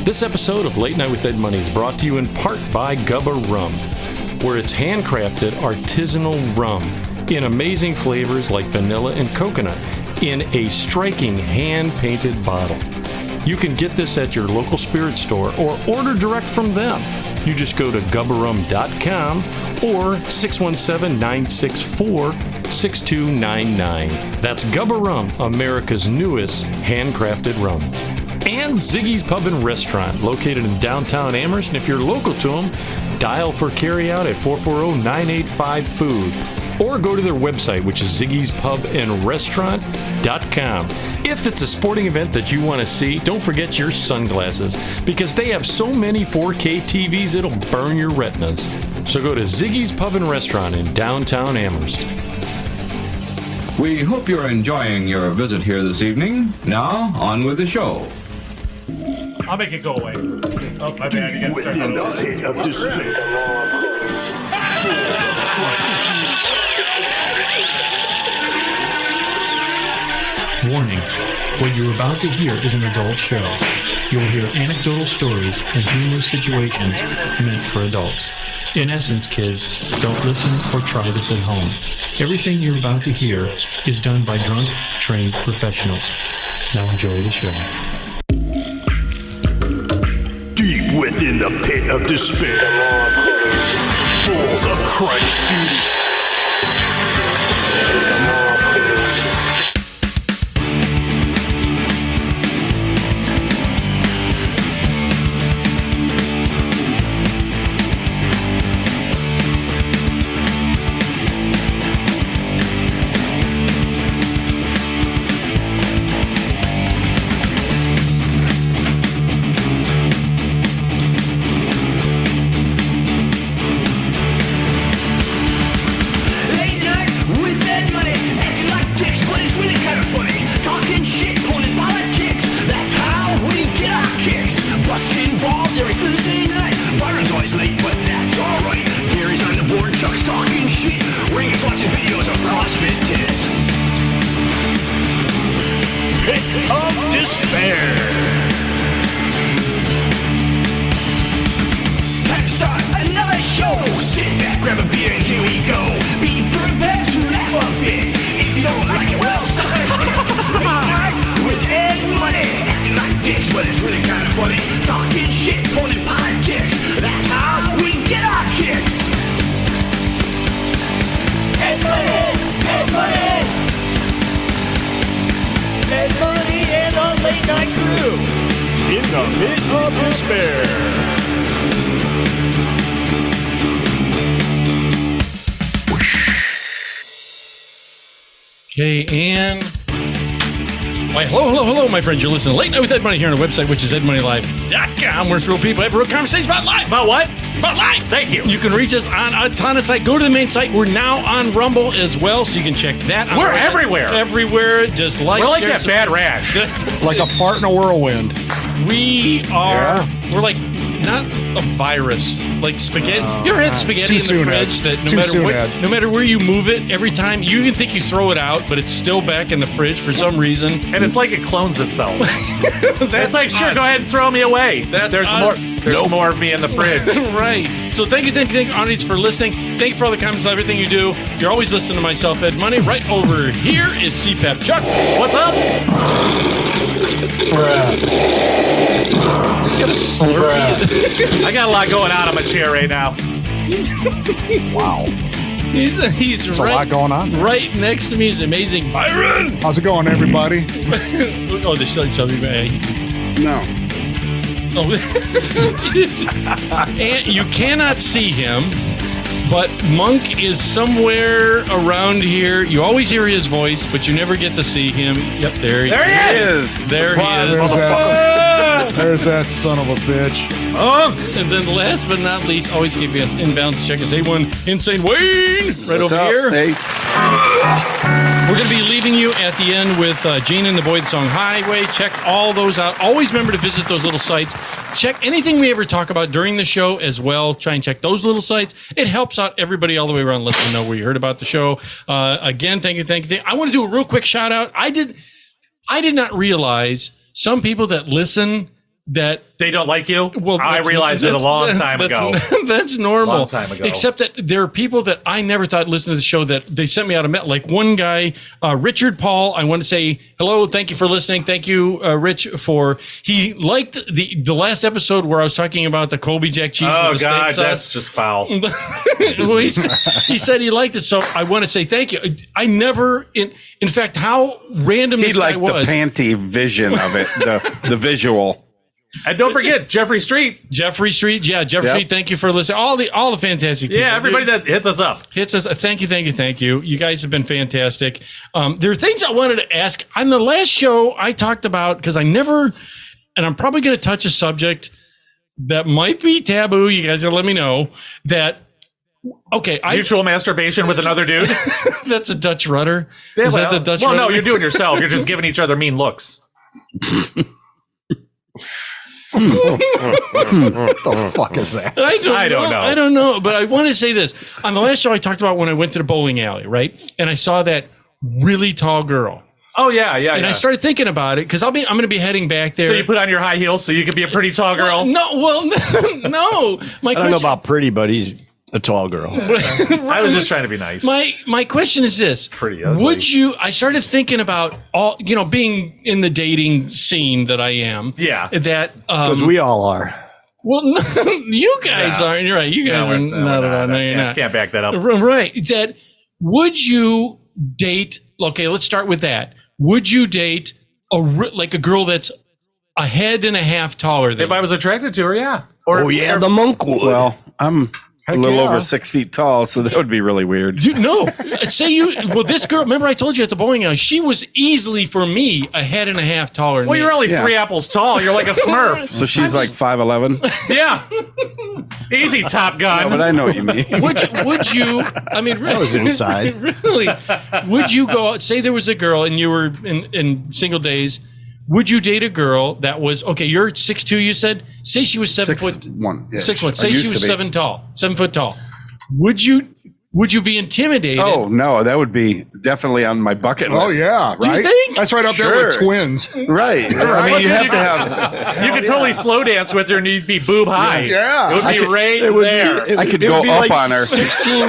This episode of Late Night with Ed Money is brought to you in part by Gubba Rum, where it's handcrafted artisanal rum in amazing flavors like vanilla and coconut in a striking hand-painted bottle. You can get this at your local spirit store or order direct from them. You just go to gubbarum.com or 617-964-6299. That's Gubba Rum, America's newest handcrafted rum. And Ziggy's Pub and Restaurant, located in downtown Amherst. And if you're local to them, dial for carryout at 440-985-FOOD. Or go to their website, which is ziggyspubandrestaurant.com. If it's a sporting event that you want to see, don't forget your sunglasses, because they have so many 4K TVs it'll burn your retinas. So go to Ziggy's Pub and Restaurant in downtown Amherst. We hope you're enjoying your visit here this evening. Now, on with the show. I'll make it go away. Oh, my bad. You gotta start that over. Warning, what you're about to hear is an adult show. You'll hear anecdotal stories and humorous situations meant for adults. In essence, kids, don't listen or try this at home. Everything you're about to hear is done by drunk, trained professionals. Now enjoy the show. Deep within the pit of despair, balls of Christ, dude. Okay, and hello, my friends. You're listening to Late Night with Ed Money here on the website, which is edmoneylive.com, where it's real people have real conversations about life. About what? About life. Thank you. You can reach us on a ton of sites. Go to the main site. We're now on Rumble as well, so you can check that out. We're everywhere. Everywhere. Just like, we're like share, that bad rash. Like a fart in a whirlwind. We are. Yeah. We're like not a virus, like spaghetti. You ever had spaghetti in the fridge that no matter where you move it, every time you can think you throw it out, but it's still back in the fridge for some reason, and it's like it clones itself. It's like, sure, us. Go ahead and throw me away. There's more of me in the fridge. Right. So thank you, audience, for listening. Thank you for all the comments, everything you do. You're always listening to myself, Ed Money. Right over here is CPAP Chuck. What's up? Got a Slurpee. I got a lot going on in my chair right now. Wow. He's There's right, a lot going on. Right next to me is amazing Byron. How's it going, everybody? Oh, the shell tell me, man. No. Oh. And you cannot see him, but Monk is somewhere around here. You always hear his voice, but you never get to see him. Yep, there he is. There he is. There's that son of a bitch. And then last but not least, always keeping us inbounds. Check us A1 Insane Wayne right over here. Hey. We're going to be leaving you at the end with Gene and the Boy, the song Highway. Check all those out. Always remember to visit those little sites. Check anything we ever talk about during the show as well. Try and check those little sites. It helps out everybody all the way around. Let them know where you heard about the show. Again, thank you. I want to do a real quick shout out. I did not realize some people that listen that They don't like you? Well, I realized it a long time ago. That's normal. Long time ago. Except that there are people that I never thought listened to the show that they sent me out a met. Like one guy, Richard Paul. I want to say hello. Thank you for listening. Thank you, Rich, he liked the last episode where I was talking about the Colby Jack cheese. Oh, with the God, steak that's sauce. just foul. Well, he said he liked it, so I want to say thank you. I never, in fact, how random He this guy liked was. the panty vision of it, the visual. And don't forget, Jeffrey Street. Jeffrey Street, yeah, Jeffrey Yep. Street. Thank you for listening. All the fantastic people. Yeah, everybody that hits us up. hits us. Thank you. You guys have been fantastic. There are things I wanted to ask on the last show. I talked about because I never, and I'm probably going to touch a subject that might be taboo. You guys gotta let me know that. Okay, Mutual masturbation with another dude. that's a Dutch rudder. Yeah, Is well, that the Dutch well, rudder? no, you're doing yourself. You're just giving each other mean looks. What the fuck is that? I don't know. I don't know, but I want to say this. On the last show, I talked about when I went to the bowling alley, right? And I saw that really tall girl. Oh, yeah. And I started thinking about it because I'm going to be heading back there. So you put on your high heels so you could be a pretty tall girl? No. My I don't know about pretty, but he's a tall girl. I was just trying to be nice. My question is this: Pretty ugly. Would you? I started thinking about all being in the dating scene that I am. Yeah. That Because we all are. well, you guys aren't. You're right. You guys are not at all. No, you're not. Can't back that up. Right. That would you date? Okay, let's start with that. Would you date a girl that's a head and a half taller than If I was attracted to her, yeah. Or Oh, yeah, the monk would. Well, I'm a little yeah. over 6 feet tall, so that would be really weird. this girl, remember I told you at the bowling alley, she was easily for me a head and a half taller than Well, me. you're only Yeah. 3 apples tall. You're like a Smurf. So she's like 5'11". Yeah. Easy, Top Gun. But I know what you mean. Would you? I mean, really, I was inside. really, would you go out? Say there was a girl and you were in single days. Would you date a girl that was okay? You're 6'2", you said. Say she was 7 foot. 6'1". Yeah. 6'1". I Say used she was to be. 7 foot tall. Would you be intimidated? Oh no, that would be definitely on my bucket list. Oh yeah, you right. think? That's right up there with Sure. twins. Right. I mean, you have to have. You could totally slow dance with her and you'd be boob high. Yeah. It would be right It would there. Be, I could it would go be up like on her. 16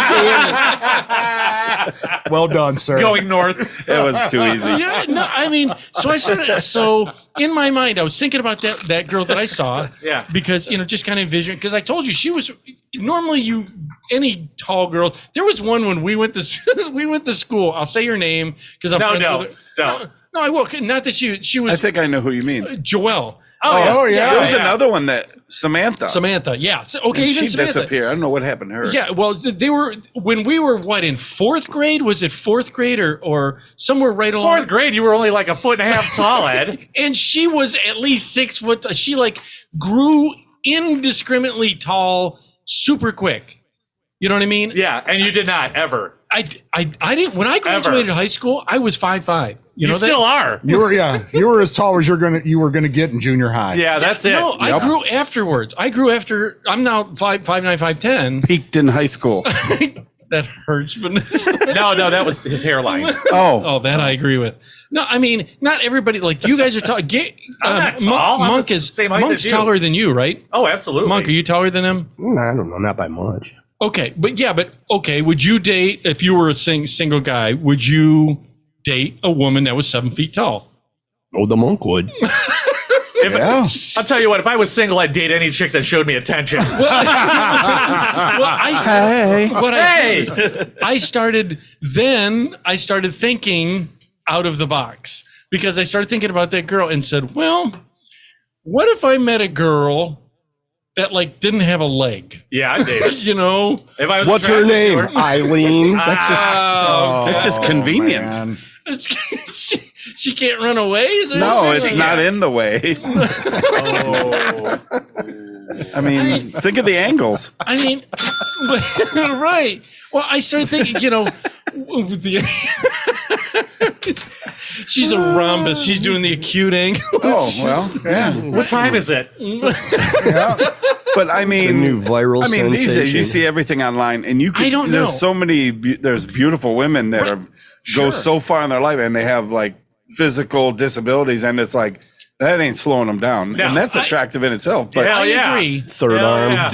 Well done, sir. Going north. It was too easy. Yeah, no, I mean, so in my mind, I was thinking about that girl that I saw. Yeah. Because, just kind of envision, because I told you she was, normally any tall girl, there was one when we went to school. I'll say her name because I'm friends with her. Don't. No, I will. Not that she was I think I know who you mean. Joelle. Oh yeah. There was yeah. another one that Samantha. Samantha, yeah. So, okay, And even she Samantha. disappeared. I don't know what happened to her. Yeah, well, they were, when we were, in 4th grade? Was it 4th grade or somewhere right along? 4th grade, you were only like a foot and a half tall, Ed. And she was at least 6 foot. She grew indiscriminately tall super quick. You know what I mean? Yeah, and you did not ever. I didn't, when I graduated high school, I was 5'5". You know still that? are. You were as tall as you were gonna get in junior high. Yeah, that's it. No, I grew afterwards. I'm now 5'9", 5'10". Peaked in high school. That hurts, but No, that was his hairline. oh, that I agree with. No, I mean, not everybody, you guys are tall. I'm not tall. I'm Monk the is same height Monk's as you. taller than you, right? Oh, absolutely. Monk, are you taller than him? I don't know, not by much. Okay, okay. Would you date, if you were a single guy, would you date a woman that was 7 feet tall? Oh, the monk would. I'll tell you what, if I was single, I'd date any chick that showed me attention. I started thinking out of the box because I started thinking about that girl and said, well, what if I met a girl that didn't have a leg? Yeah, I'd date her. If I was What's her attracted to name? her. Eileen. That's just convenient. Man. She can't run away? Is there No, something? it's not in the way. Oh. I mean, think of the angles. I mean, right. Well, I started thinking, she's a rhombus. She's doing the acute angle. Oh, well, yeah. What time is it? But I mean, The new viral these days you sensation. see everything online, and you can. I don't know. There's so many. There's beautiful women that go so far in their life, and they have physical disabilities, and it's That ain't slowing them down, No, and that's attractive in itself. But Hell I yeah. agree. Third Hell arm. yeah.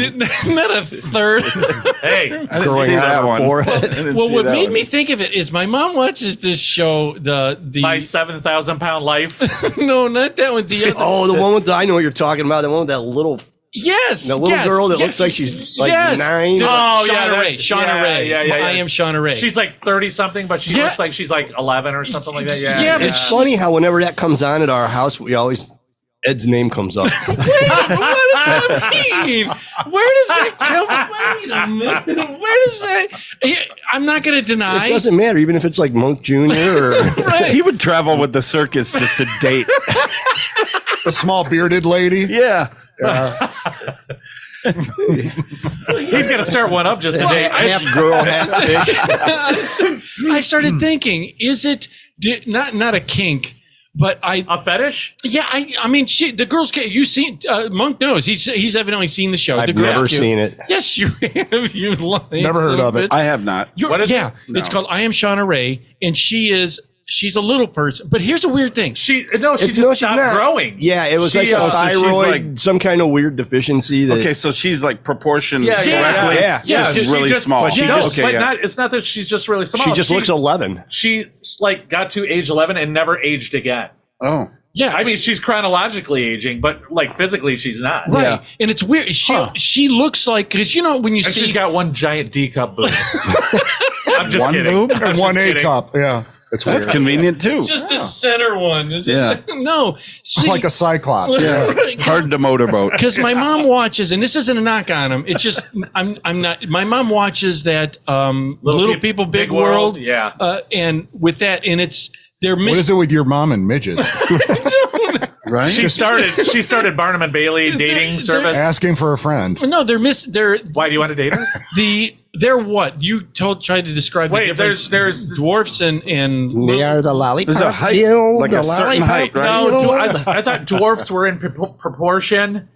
Not a third. Hey, I didn't Growing see out that of her one. forehead. I didn't Well, see what that made one. me think of it is my mom watches this show. The my 7,000-pound life. no, not that one. The other. Oh, the one with I know what you're talking about. The one with that little Yes, the little yes, girl that yes, looks like she's like yes. 9. Dude, Oh, yeah, Shauna Ray. that's- Shauna yeah, Ray. yeah. I am Shauna Ray. She's like 30-something, but she Yeah. looks like she's like 11 or something like that. Yeah, Yeah, but It's funny how whenever that comes on at our house, we always Ed's name comes up. what does that mean? Where does that come? Wait a minute. Where does that? I'm not going to deny. It doesn't matter, even if it's like Monk Jr. or Right. He would travel with the circus just to date. The small bearded lady. Yeah. He's gonna start one up just today. half girl, half fish. I started thinking, is it not a kink, but A fetish? yeah, I mean, the girls can. You seen Monk knows he's evidently seen the show. The I've girls never can- seen it. Yes, you have. You lying Never heard son of it. bitch. I have not. What is it? yeah, it's called I Am Shauna Ray, and she's a little person. But here's a weird thing. She No, just she's stopped not. growing. Yeah, it was She- like a oh, so she's thyroid, like- some kind of weird deficiency. That, Okay, so she's like proportioned Yeah, correctly. yeah. Just she really just- small. But she Yeah. just, okay, but yeah. not. It's not that she's just really small. she just looks 11. She like got to age 11 and never aged again. Oh. Yeah, I mean, she's chronologically aging, but like physically, she's not. right, yeah. and it's weird. She looks like because when you And see she's got one giant D cup boob. I'm just One kidding. boob? I'm And just one A kidding. cup. Yeah. It's weird. That's convenient too. just the center one. It's Yeah. just, no, see, Like a cyclops. Yeah. Hard to motorboat. because my mom watches, and this isn't a knock on him. It's just I'm not. My mom watches that Little People Big World. Yeah. And with that, and it's they're What is it with your mom and midgets? Right? She started Barnum and Bailey dating service. Asking for a friend. No, they're Why do you want to date her? they're what you tried to describe. Wait, the difference. there's dwarfs and They are the lollipop. There's a height, guild, like the a certain lollipop height, right? no. guild. I thought dwarfs were in proportion,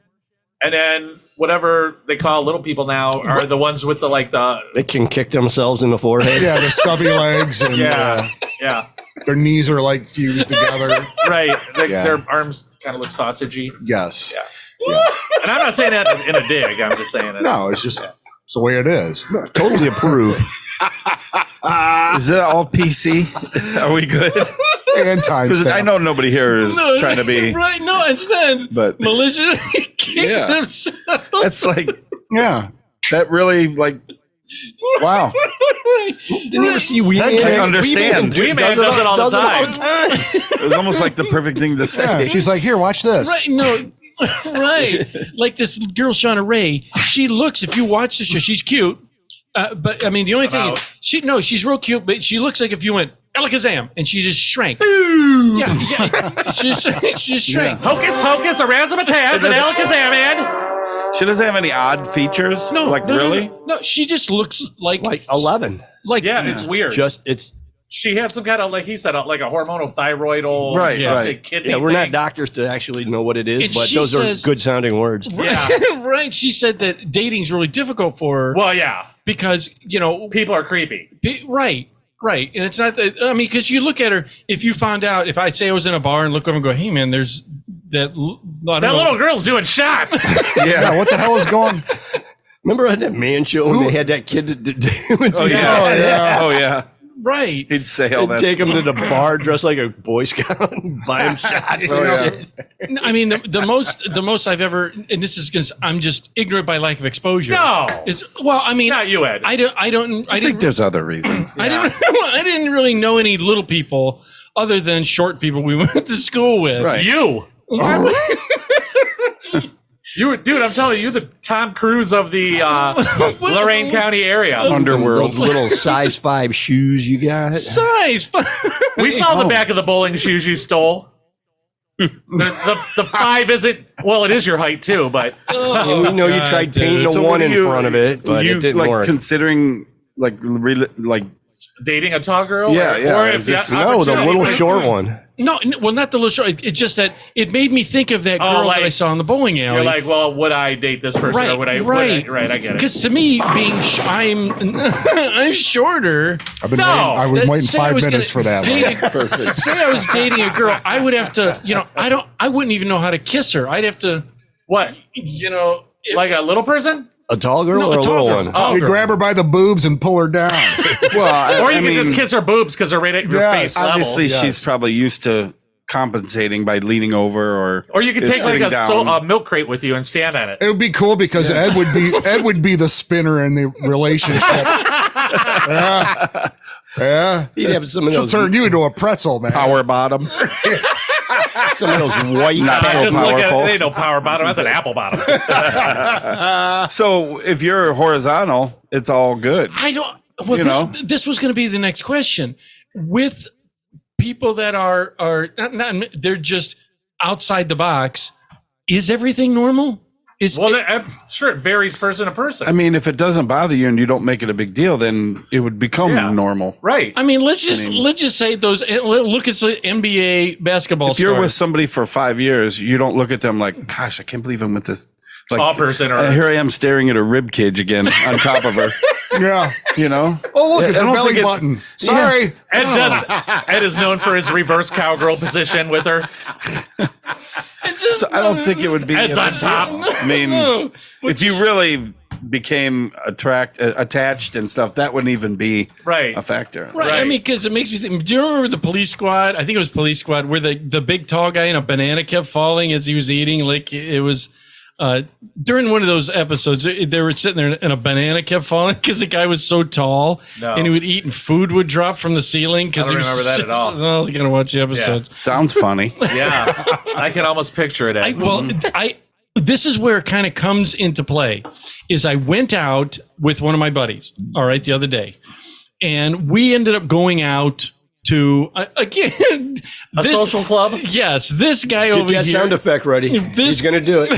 and then whatever they call little people now are the ones with the They can kick themselves in the forehead. Yeah, the stubby legs and yeah their knees are like fused together. right. Yeah. Their arms kind of look sausagey, Yes. Yeah. and I'm not saying that in a dig. I'm just saying No, it's just it's the way it is. Totally approve. Is it all PC? Are we good? And time Because I stamp. know nobody here is trying to be, right. No, it's not. but Militia kick Yeah. themselves. that's like, Yeah. that really, like, wow. Didn't you ever see We I Man? understand. Wee Man does it all the time. It was almost like the perfect thing to Yeah. say. She's like, here, watch this. Right, no, right. Like this girl, Shauna Ray, she looks, if you watch the show, she's cute. But I mean, the only thing is, she's real cute, but she looks like if you went, Alakazam, and she just shrank. Yeah. She just shrank. Hocus pocus, a razzmatazz, and Alakazam, man. She doesn't have any odd features? No, Like, no, really? No, she just looks like 11. Yeah, it's weird. She had some kind of, like he said, like a hormonal thyroidal Right, right. kidney Yeah, we're not thing. doctors to actually know what it is, And but she those says- are good sounding words. Yeah. right. She said that dating's really difficult for her Well, yeah. because, People are creepy. right. Right. And it's not that, I mean, because you look at her, if you found out, if I say I was in a bar and look over and go, hey, man, there's that Little girl's doing shots. Yeah, what the hell is going? Remember on that Man Show when they had that kid Oh, yeah. Oh, yeah. Right. He'd say all that take him to stuff. the bar dressed like a Boy Scout and buy him shots. Oh, yeah. I mean, the most I've ever, and this is because I'm just ignorant by lack of exposure. No. I mean, Not you, Ed. I I think didn't, there's other reasons. I didn't really know any little people other than short people we went to school with. Right. You. Dude, I'm telling you, you're the Tom Cruise of the Lorain County area. Underworld. Those little size 5 shoes you got. Size. We saw the back of the bowling shoes you stole. The 5 isn't, well, it is your height too, but And we know you God, tried dude. painting the So one what in do you- front of it, but you it didn't like work. considering like dating a tall girl? Yeah, yeah. Or Is if this- the No, the opportunity little was- short one. No, well, not the little show. It's just that it made me think of that girl like, that I saw in the bowling alley. You're like, well, would I date this person right, or would I? right, Right, I get it. Because to me, I'm shorter. I've been No, waiting, I was waiting Say I 5 was minutes for gonna that. date a- Say I was dating a girl, I would have to, I wouldn't even know how to kiss her. I'd have to, What? Like a little person? A tall girl No, or a a tall little girl. one? A tall You girl. grab her by the boobs and pull her down. Well, Or you can just kiss her boobs because they're right at your Yes. face obviously level. she's probably used to compensating by leaning over Or you could just take like sitting a, down. a milk crate with you and stand on it. It would be cool because Ed would be the spinner in the relationship. Yeah. He'd have some of She'll those, turn you into a pretzel, man. power bottom. some of those white. Not so Just look at it. powerful. They ain't no power bottom. That's an apple bottom. So if you're horizontal, it's all good. I don't, well, You know? this was going to be the next question. With people that are not they're just outside the box, is everything normal? Well, I'm sure it varies person to person. I mean, if it doesn't bother you and you don't make it a big deal, then it would become Yeah. normal. Right. I mean, let's just say those. Look at the NBA basketball If you're stars. with somebody for 5 years, you don't look at them like, gosh, I can't believe I'm with this Tall person or here I am staring at a rib cage again on top of her. Yeah. You know? Oh, look, it's I a don't belly think it- button. Sorry. Ed is known for his reverse cowgirl position with her. So I don't think it would be. Ed's on top. I mean, if you really became attached and stuff, that wouldn't even be Right. a factor. Right. I Right. mean, because it makes me think. Do you remember the Police Squad? I think it was Police Squad, where the big tall guy in a banana kept falling as he was eating. Like it was during one of those episodes, they were sitting there and a banana kept falling because the guy was so tall, No. and he would eat and food would drop from the ceiling. Because I don't remember that at all. I was gonna watch the episodes. Sounds funny. Yeah. I can almost picture it. Ed. This is where it kind of comes into play. Is I went out with one of my buddies, all right, the other day, and we ended up going out to again a social club? Yes, this guy Get over that here. sound effect ready. He's going to do it.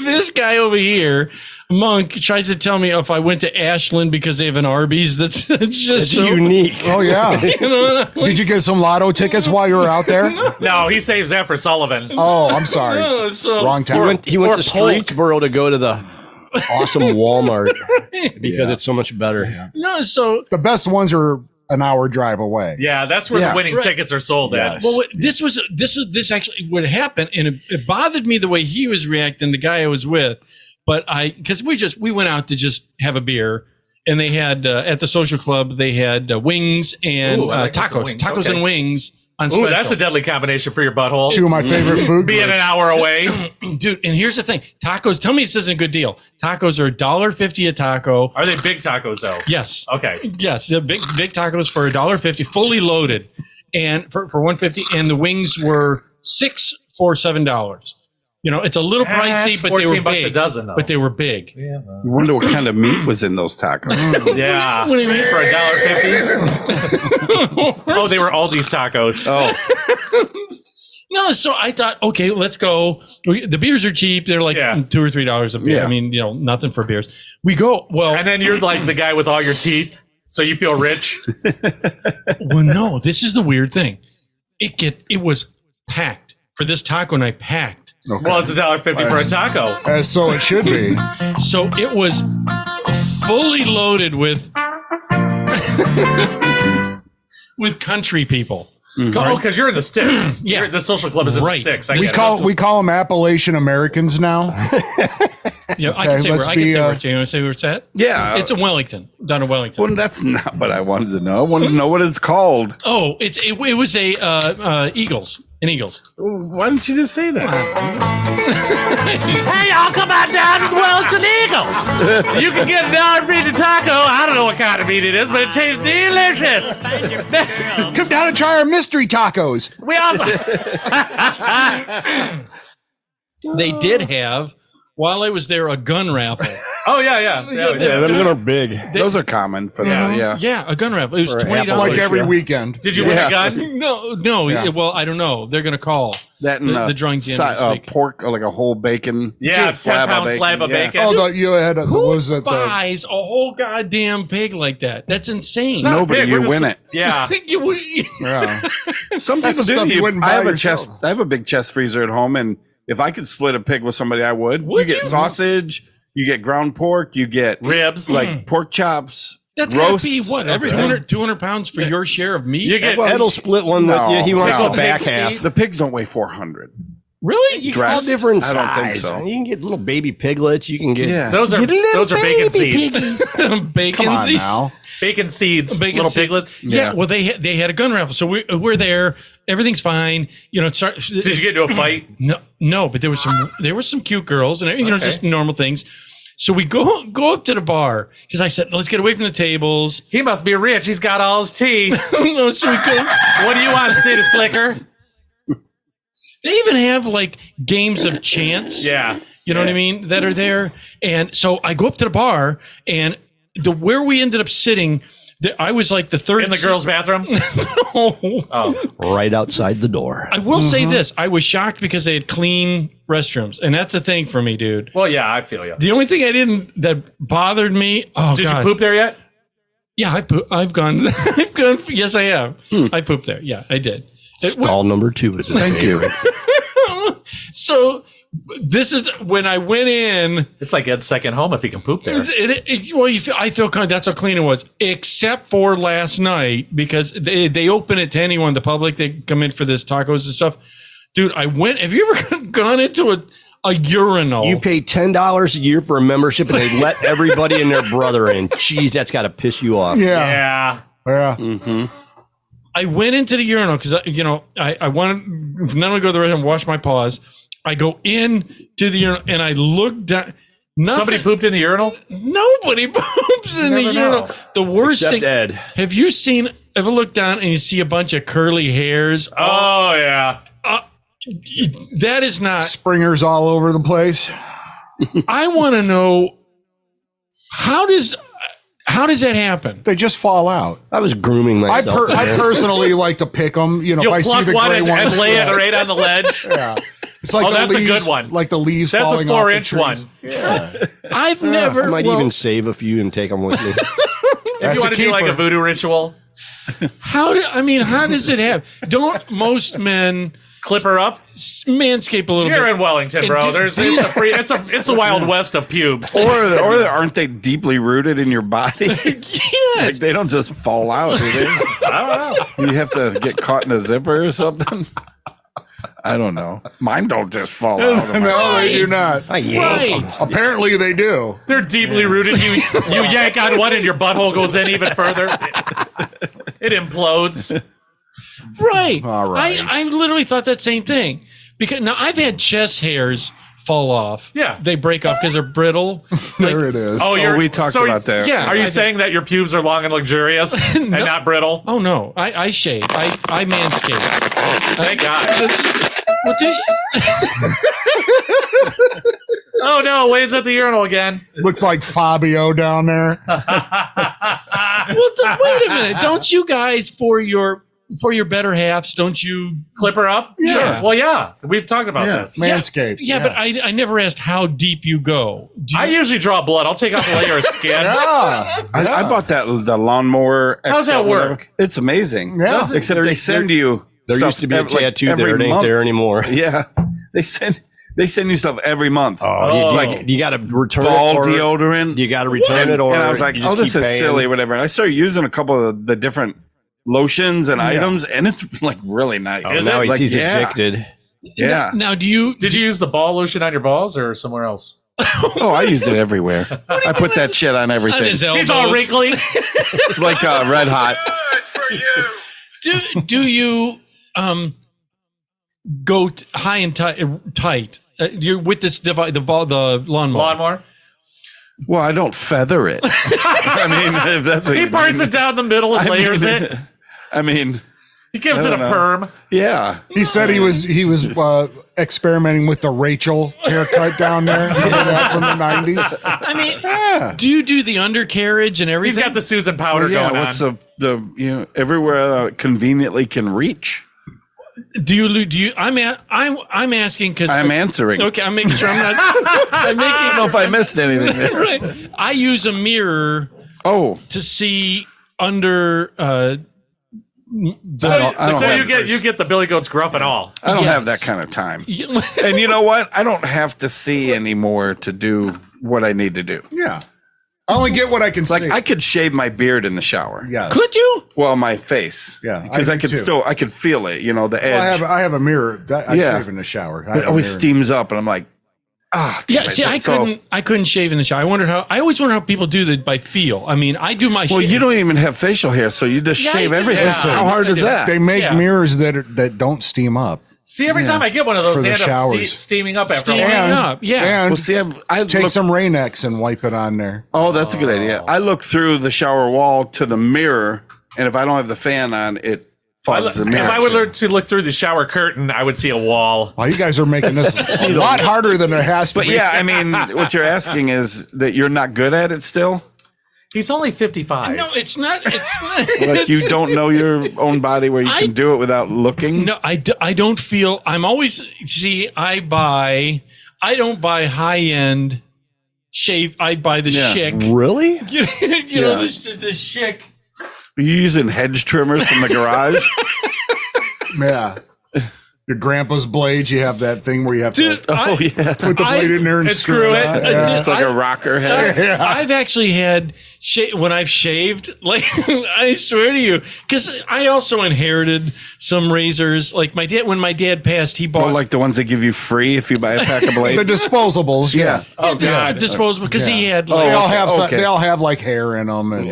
This guy over here, Monk, tries to tell me if I went to Ashland because they have an Arby's. That's just It's so unique. Oh, yeah. You know, Did you get some lotto tickets while you were out there? No, he saves that for Sullivan. Oh, I'm sorry. no, so Wrong He town. went to Polk. Streetsboro to go to the awesome Walmart because it's so much better. no, so The best ones are an hour drive away. Yeah, that's where Yeah. the winning Right. tickets are sold at. well, this actually would happen, and it bothered me the way he was reacting, the guy I was with. But because we went out to just have a beer, and they had at the social club they had wings and Ooh, I like some tacos, wings. tacos Okay. and wings on Ooh, special. that's a deadly combination for your butthole. Two of my favorite food Being an groups. hour away. Dude, and here's the thing: tacos. Tell me this isn't a good deal. Tacos are $1.50 a taco. Are they big tacos though? Yes. Okay. Yes, the big tacos for $1.50, fully loaded, and for $1.50, and the wings were $6 for $7. You know, it's a little pricey, That's but they were $14 a big. dozen, though. But they were big. You wonder what kind of meat was in those tacos. Yeah. What do you mean? For $1.50? Oh, they were Aldi's tacos. Oh, No, so I thought, okay, let's go. The beers are cheap; they're like Yeah. $2 or $3 a beer. Yeah. I mean, you know, nothing for beers. We go well. And then you're like the guy with all your teeth, so you feel rich. Well, no, this is the weird thing. It was packed for this taco night. Packed. Okay. Well, it's $1.50 for a taco. As so it should be. So it was fully loaded with with country people. Oh, because you're in the sticks. Yeah. The social club is in Right. the sticks. I We get it. call them Appalachian Americans now. Yeah, I Okay, can say let's where I can be, say where it's. You want to say where it's at? yeah. It's in Wellington, down in Wellington. Well, that's not what I wanted to know. I wanted to know what it's called. Oh, it was a Eagles. An Eagles. Why didn't you just say that? Hey, y'all, come on down to the Wellington Eagles. You can get $1.50 taco. I don't know what kind of meat it is, but it tastes delicious. Come down and try our mystery tacos. We also They did have, while I was there, a gun raffle. Oh yeah. Them are big. Those are common for that. Yeah. Yeah, a gun raffle. It was For a $20. Like every weekend. Did you win a gun? No. Yeah. Well, I don't know. They're gonna call That and the drunk gin this week. pork, or like a whole bacon. Yeah, slab 10-pound slab of bacon. Oh, you had what was it? buys a whole goddamn pig like that? That's insane. Not Nobody, big, you we're win just- it. Yeah. Yeah. Some That's people the stuff do. you wouldn't buy I have a yourself. chest. I have a big chest freezer at home, and if I could split a pig with somebody, I would. Would you get you? sausage, you get ground pork, you get Ribs. like pork chops. That's got to roasts, be what, everything. 200 pounds for your share of meat? You get Ed'll split one with you. He wants no. the back Pig's half. feet. The pigs don't weigh 400. Really? You Dressed? all different I don't think size. so. You can get little baby piglets. You can get Those are bacon seeds. Bacon Come on seeds. now. Bacon seeds. Bacon Little seeds. piglets. Yeah. Well, they had a gun raffle, so we're there. Everything's fine. You know, Did you get into a fight? No, but there was some cute girls and just normal things. So we go up to the bar because I said, let's get away from the tables. He must be rich. He's got all his tea. So we go. What do you want, City Slicker? They even have like games of chance. Yeah. You know what I mean? That are there. And so I go up to the bar and where we ended up sitting, I was like the third In the girls' bathroom? right outside the door. I will say this. I was shocked because they had clean restrooms. And that's the thing for me, dude. Well, yeah, I feel you. The only thing that bothered me. Oh, Did God. you poop there yet? Yeah, I've gone. I've gone. Yes, I have. I pooped there. Yeah, I did. Stall number 2 is his favorite. So this is when I went in. It's like Ed's second home if he can poop there. I feel kind of, that's how clean it was, except for last night because they open it to anyone, the public. They come in for this tacos and stuff. Dude, I went. Have you ever gone into a urinal? You pay $10 a year for a membership, and they let everybody and their brother in. Jeez, that's got to piss you off. Yeah. Mm-hmm. I went into the urinal because I wanted not only go to the restroom and wash my paws. I go in to the urinal and I look down. Somebody pooped in the urinal? Nobody poops in the urinal. The worst Except thing. Ed. Have you ever looked down and you see a bunch of curly hairs? Oh, yeah. That is not. Springers all over the place. I want to know how does that happen? They just fall out. I was grooming myself. I personally like to pick them. You know, You'll if I pluck see the one gray and ones, lay it right on the ledge. Yeah. It's like Oh, the that's a leaves, good one. Like the leaves That's a falling off the 4-inch trees. one. Yeah. I've never. I might even save a few and take them with me. If you want to do like a voodoo ritual, how does it happen? Don't most men clip her up? Manscape a little You're bit? in Wellington, bro. It's the Wild West of pubes. Or aren't they deeply rooted in your body? Like they don't just fall out, do they? I don't know. You have to get caught in a zipper or something. I don't know. Mine don't just fall out. No, they do not. Right. Apparently, they do. They're deeply rooted. You yank on one and your butthole goes in even further. It implodes. Right. All right. I literally thought that same thing because now I've had chest hairs fall off. Yeah. They break off because they're brittle. There it is. Oh, we talked about that. Yeah. Are you I saying that your pubes are long and luxurious and not brittle? Oh no, I shave. I manscape. Thank God. What do you, Oh no, Wade's at the urinal again. Looks like Fabio down there. wait a minute. Don't you guys for your better halves? Don't you? Clip her up? Yeah. Sure. Well, yeah. We've talked about Yeah, this. Manscaped. Yeah, but I never asked how deep you go. I usually draw blood. I'll take off a layer of skin. Yeah. I bought the lawnmower. How's that XL, whatever. work? It's amazing. Yeah. Does it? Except they send you. There stuff used to be a ev- like tattoo every there. It ain't month. there anymore. Yeah, they send you stuff every month. Oh. You got to return Ball it. Or deodorant. you got to return it, or and I was like, you just oh, this keep is paying. silly, whatever. And I started using a couple of the different lotions and items, and it's like really nice. Oh, now like, he's addicted. Yeah. Now, do you? Did you use the ball lotion on your balls or somewhere else? Oh, I used it everywhere. I put that shit on On everything. his elbows? He's all wrinkly. It's like Red Hot. Do you go high and tight? You're with this device, the lawnmower. Lawnmower. Well, I don't feather it. I mean, if that's what He you parts mean. it down the middle and layers mean, it. I mean, He gives I it a don't know. perm. yeah. He said he was experimenting with the Rachel haircut down there. Remember that from the 90s? I mean, do you do the undercarriage and He's everything? got the Susan powder Well, yeah, going what's on. the everywhere conveniently can reach? Do you? I'm asking because I'm answering. Okay, I'm making sure I'm not. I'm making I don't know if I missed anything there. right. I use a mirror Oh, to see under So, I don't so have- you get the Billy Goat's gruff and all. I don't Yes. have that kind of time. And you know what? I don't have to see anymore to do what I need to do. Yeah. I only get what I can Like see. I could shave my beard in the shower. Yes. Could you? Well, my face. Yeah, Because I I, do could too. still, I could feel it, the edge. Well, I have a mirror. I Yeah. shave in the shower. I It have a always mirror. steams up, and I'm like, damn Yeah. it. See, So- I couldn't shave in the shower. I always wonder how people do that by feel. I mean, I do my. Well, shave. you don't even have facial hair, so you just Yeah, shave I do. everything. Yeah. How hard I is do. that? They make Yeah. mirrors that don't steam up. See, every time I get one of those, For they the end up showers. steaming up after a Steaming while. up. Yeah. And Well, see, I take look, some Rain-X and wipe it on there. Oh, that's a good idea. I look through the shower wall to the mirror, and if I don't have the fan on, it fogs the If mirror. I would learn to look through the shower curtain, I would see a wall. Well, you guys are making this a lot harder than it has to But be. yeah, I mean, what you're asking is that you're not good at it still? He's only 55. No, it's not. It's not. Like you don't know your own body where you can do it without looking? No, I don't feel. I'm always see. I don't buy high end shave. I buy the Yeah. Schick. Really? You know the Schick. Are you using hedge trimmers from the garage? Yeah. Your grandpa's blades, you have that thing where you have Dude, to Oh, yeah. put the blade in there and screw it. out. I Yeah. did- It's like a rocker head. I've actually had when I've shaved, like I swear to you, because I also inherited some razors. Like when my dad passed, he Or bought like the ones they give you free if you buy a pack of The blades. disposables, yeah. Oh, God. disposable because he had They like all have okay. they all have like hair in them and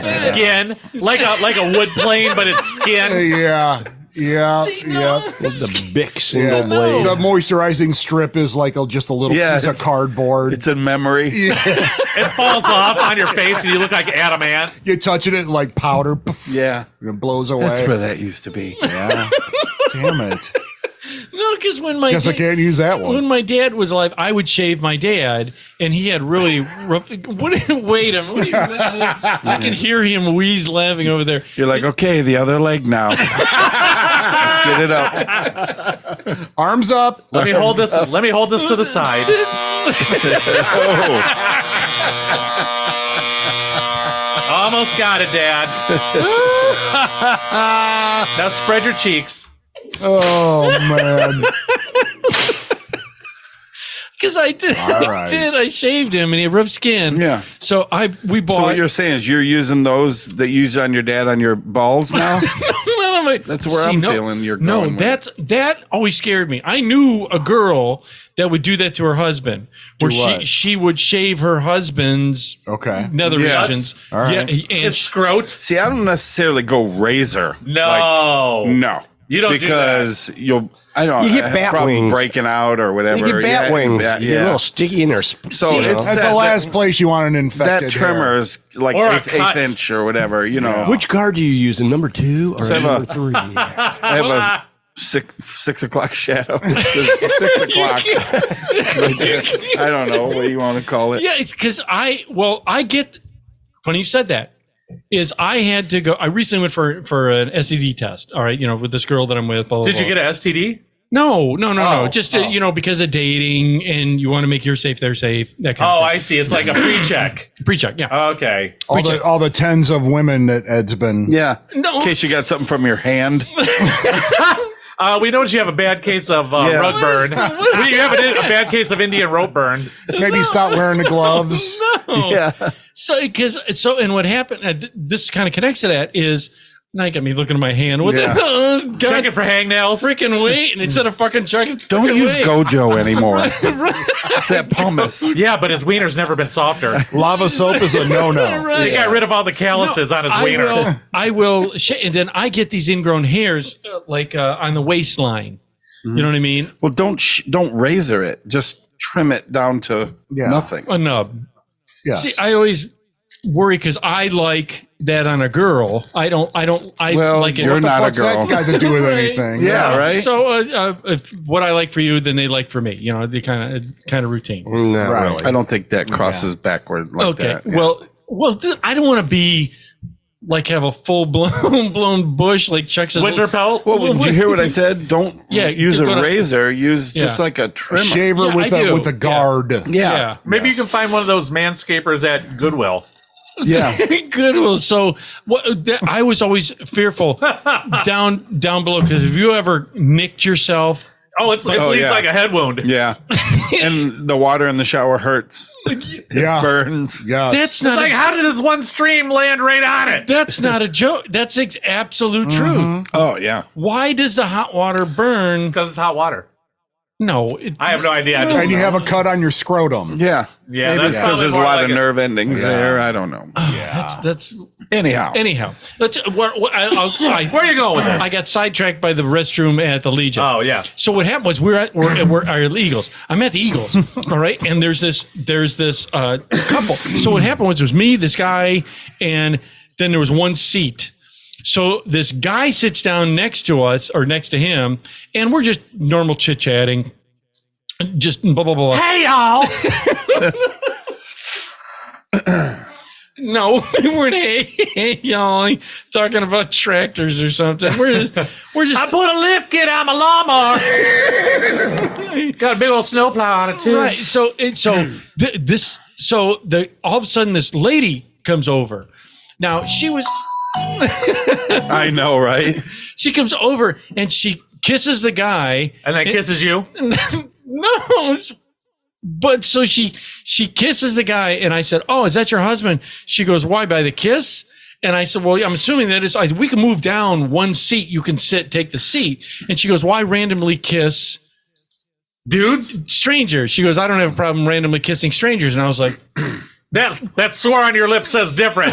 Skin. Like a wood plane, but it's skin. yeah. Yeah, See, no. yeah. The big single Yeah. blade. The moisturizing strip is like just a little Yeah, piece of it's- cardboard. It's in memory. It falls off on your face and you look like Adam Ant. You're touching it like powder, poof, Yeah. it blows away. That's where that used to be. Yeah. Damn it. no, because when my Guess I can't use that when one. my dad was alive, I would shave my dad, and he had really rough. Wait a minute! I can hear him wheeze laughing over there. You're like, okay, the other leg now. Let's get it up. Arms up. Let me hold this to the side. Almost got it, Dad. Now spread your cheeks. Oh man. Because I did, right. I shaved him, and he had rough skin. Yeah. So we bought. So what you're saying is you're using those that you use on your dad on your balls now? No, no, That's where I'm feeling you're No, going with. that always scared me. I knew a girl that would do that to her husband, where what? she would shave her husband's Okay. nether Yeah. regions. All right. Yeah, and His scrote. See, I don't necessarily go razor. No. Like, no. You don't do because you'll I don't You get have bat problem wings. breaking out or whatever. You get bat Yeah, wings. bat- You get a yeah. little sticky in there. So it's That's that- the last place you want an that infected trimmer hair. is like Or a eighth cut. inch or whatever, you know. which guard do you use? A number 2 or So I a have number 3? I have a 6 o'clock shadow. It's 6 o'clock. It's right there. I don't know what you want to call it. yeah, it's because I get. Funny you said that. Is I had to go. I recently went for an STD test. All right, with this girl that I'm with. Blah, blah, Did you blah. get an STD? No. Oh, Just oh. because of dating, and you want to make yours safe, they're safe. That kind Oh, of I see. It's like a pre-check. stuff. Pre-check. Yeah. Okay. All the tens of women that Ed's been. Yeah. No. In case you got something from your hand. We know you have a bad case of Yeah. rug burn. You have a bad case of Indian rope burn. Maybe stop wearing the gloves. No. Yeah. And what happened? This kind of connects to that. Is now you got me looking at my hand. What Yeah. the hell? God, Checking for hangnails. freaking wait! And instead of fucking checking, Don't freaking use wait. Gojo anymore. It's that pumice. Yeah, but his wiener's never been softer. Lava soap is a no-no. Right. He got rid of all the calluses on his wiener. I will, and then I get these ingrown hairs on the waistline. You know what I mean? Well, don't razor it. Just trim it down to Yeah. nothing. A nub. Yes. See, I always worry because I like that on a girl. I Well, like it. you're not a What's girl. that got to do with Right. anything? Yeah, right? So if what I like for you, then they like for me. The kind of routine. Not Right. really. I don't think that crosses backward like Okay. that. Yeah. Well, I don't want to be have a full blown bush like Chuck says. Winter pelt. Well, did you hear what I said? Don't Yeah, use just a go to- razor. Use just Yeah. like a trimmer. Shaver Yeah, with I do. a guard. Yeah. Maybe you can find one of those manscapers at Goodwill. Yeah. Goodwill. So I was always fearful down below, because if you ever nicked yourself, it bleeds like a head wound. Yeah. And the water in the shower hurts. Yeah. It burns. Yeah. that's not Like, how did this one stream land right on it? that's not a joke. That's absolute truth. Oh, yeah. Why does the hot water burn? Because it's hot water. No, I have no idea. I just And you have a cut on your scrotum. Yeah. Yeah, Maybe that's it's because probably there's a more lot like of nerve endings there. I don't know. that's Anyhow. let's. Where are you going with this? I got sidetracked by the restroom at the Legion. Oh yeah. So what happened was we're at the Eagles. I'm at the Eagles, all right. And there's this couple. So what happened was me, this guy, and then there was one seat. So this guy sits down next to us, or next to him, and we're just normal chit chatting, just blah blah blah. Hey y'all. No, we weren't. Hey, y'all, talking about tractors or something. We're just. I put a lift kit on my lawnmower. Got a big old snowplow on it too. Right. So all of a sudden this lady comes over. Now she was. I know, right? She comes over and she kisses the guy, And then kisses you. No, but so she kisses the guy, and I said, "Oh, is that your husband?" She goes, "Why, by the kiss?" And I said, "Well, I'm assuming that is. We can move down one seat. You can take the seat." And she goes, "Why randomly kiss Dudes? strangers?" She goes, "I don't have a problem randomly kissing strangers." And I was like, That sore on your lip says different.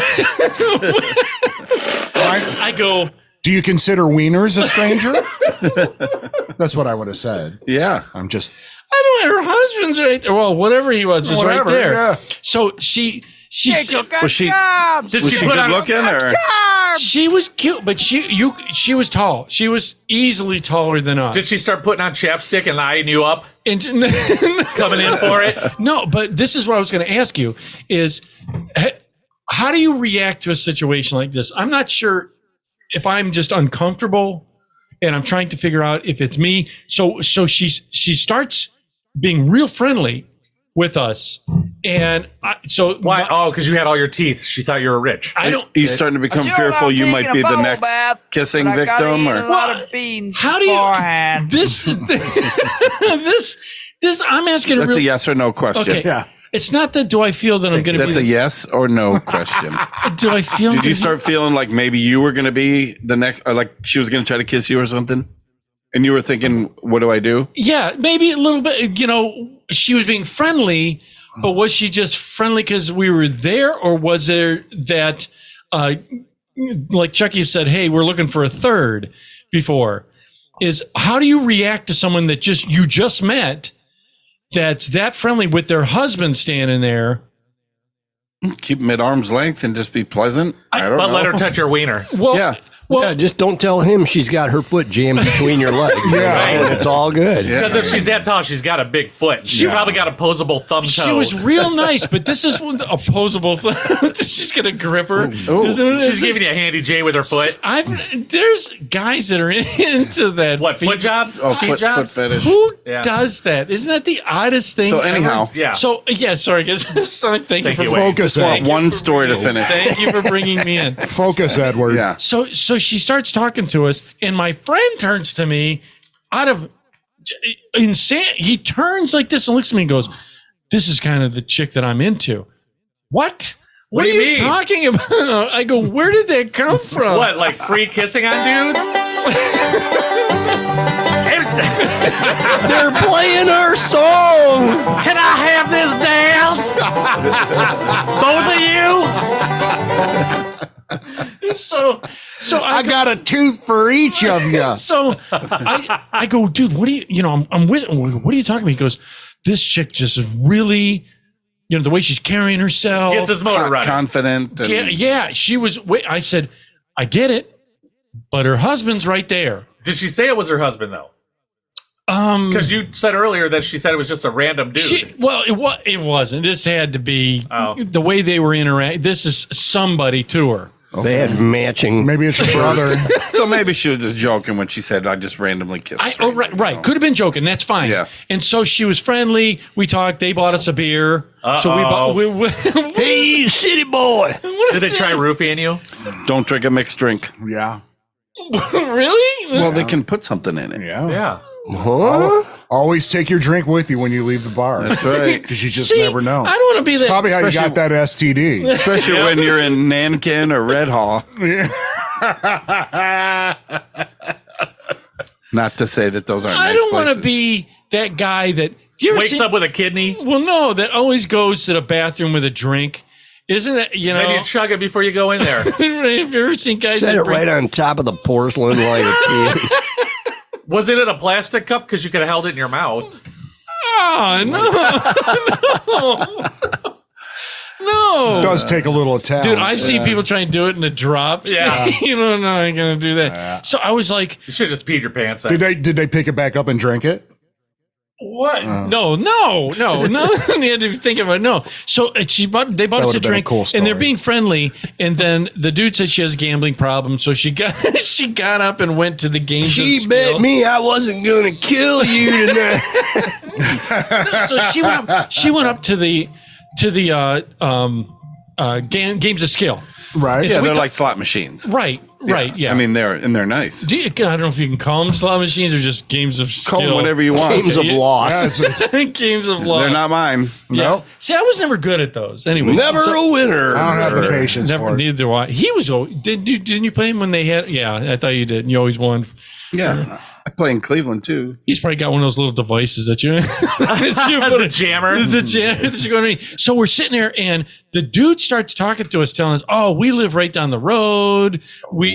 I go, Do you consider wieners a stranger? That's what I would have said. Yeah. I'm just. I don't. Her husband's right there. Well, whatever he was Whatever, right there. yeah. So she Was she Did was she she put good on looking or she was cute, but she was tall. She was easily taller than us. Did she start putting on chapstick and eyeing you up, And coming in for it? no, but this is what I was going to ask you: is how do you react to a situation like this? I'm not sure if I'm just uncomfortable, and I'm trying to figure out if it's me. So she starts being real friendly with us, and Why? Oh, because you had all your teeth. She thought you were rich. I don't. you starting to become fearful you might be the next kissing victim? Or How do you this I'm asking a that's real, a yes or no question. okay. Yeah. It's not that do I feel that I'm going to be That's a yes or no question. do I feel Did you start feeling like maybe you were going to be the next, or like she was going to try to kiss you or something? And you were thinking, what do I do? Yeah, maybe a little bit, she was being friendly, but was she just friendly because we were there, or was there that like Chucky said, hey, we're looking for a third before? Is how do you react to someone that you just met that's that friendly with their husband standing there? Keep them at arm's length and just be pleasant. I don't know. But let her touch your wiener. Well, Yeah. well, Yeah, just don't tell him she's got her foot jammed between your legs. Yeah. And it's all good. Because if she's that tall, she's got a big foot. She probably got opposable thumb toe. she was real nice, but this is one opposable. She's gonna grip her. She's giving you a handy J with her foot. There's guys that are into that. What, foot jobs? Oh, Feet foot jobs? fetish. Who Yeah. does that? Isn't that the oddest thing? So ever? anyhow, Yeah. So yeah, sorry guys. Sorry, thank you for Focus, want Ed. one story to finish. thank you for bringing me in. Focus, Edward. Yeah. So she starts talking to us, and my friend turns to me out of insane. He turns like this and looks at me and goes, "This is kind of the chick that I'm into." What? What do are you you mean? talking about? I go, where did that come from? What, like free kissing on dudes? They're playing our song. Can I have this dance? Both of you? So I got a tooth for each of you. So I go, dude, what do you, I'm with, what are you talking about? He goes, this chick just is really, the way she's carrying herself. Gets his motor running. Confident. And Yeah, she was, I said, I get it, but her husband's right there. Did she say it was her husband, though? Because you said earlier that she said it was just a random dude. It wasn't. This had to be Oh. the way they were interacting. This is somebody to her. They had matching. Maybe it's your brother. So maybe she was just joking when she said, I just randomly kissed her. Right. Could have been joking. That's fine. Yeah. And so she was friendly. We talked. They bought us a beer. So we bought. Hey, you city boy. Did they try roofing you? Don't drink a mixed drink. Yeah. Really? Well, they can put something in it. Yeah. Yeah. Huh? Always take your drink with you when you leave the bar. That's right. Because you just See, never know. I don't want to be that. Probably how you got that STD. Especially when you're in Nankin or Red Hall. Not to say that those aren't I nice don't want to places. be that guy that Wakes up with a kidney. Well, no, that always goes to the bathroom with a drink. Isn't it? You know, Then you chug it before you go in there. have you ever seen guys Set that it bring- right on top of the porcelain while you're peeing. Was it in a plastic cup? Because you could have held it in your mouth. Oh, no. It does take a little talent. Dude, I've seen people try and do it in the drops. Yeah. You know, no, I ain't going to do that. So I was like, You should have just peed your pants out. Did they pick it back up and drink it? what? No. You had to think about it. No. So they bought us a would've been a drink, cool and they're story. being friendly. And then the dude said she has a gambling problem, so she got up and went to the games. She of bet skill. me I wasn't going to kill you tonight. So she went up to the games of skill. Right. Yeah, we they're ta- like slot machines. Right. Yeah. I mean, they're nice. I don't know if you can call them slot machines or just games of skill. Call them whatever you want. Games of Yeah. loss. Games of love. They're not mine. Yeah. See, I was never good at those. Anyway, Never a winner. I don't have the patience Never, for it. neither do I. He was. Didn't you play him when they had? Yeah, I thought you did. And you always won. Yeah. I play in Cleveland, too. He's probably got one of those little devices that you. The jammer. The jammer that you're going to need. So we're sitting there, and the dude starts talking to us, telling us, "Oh, we live right down the road. Why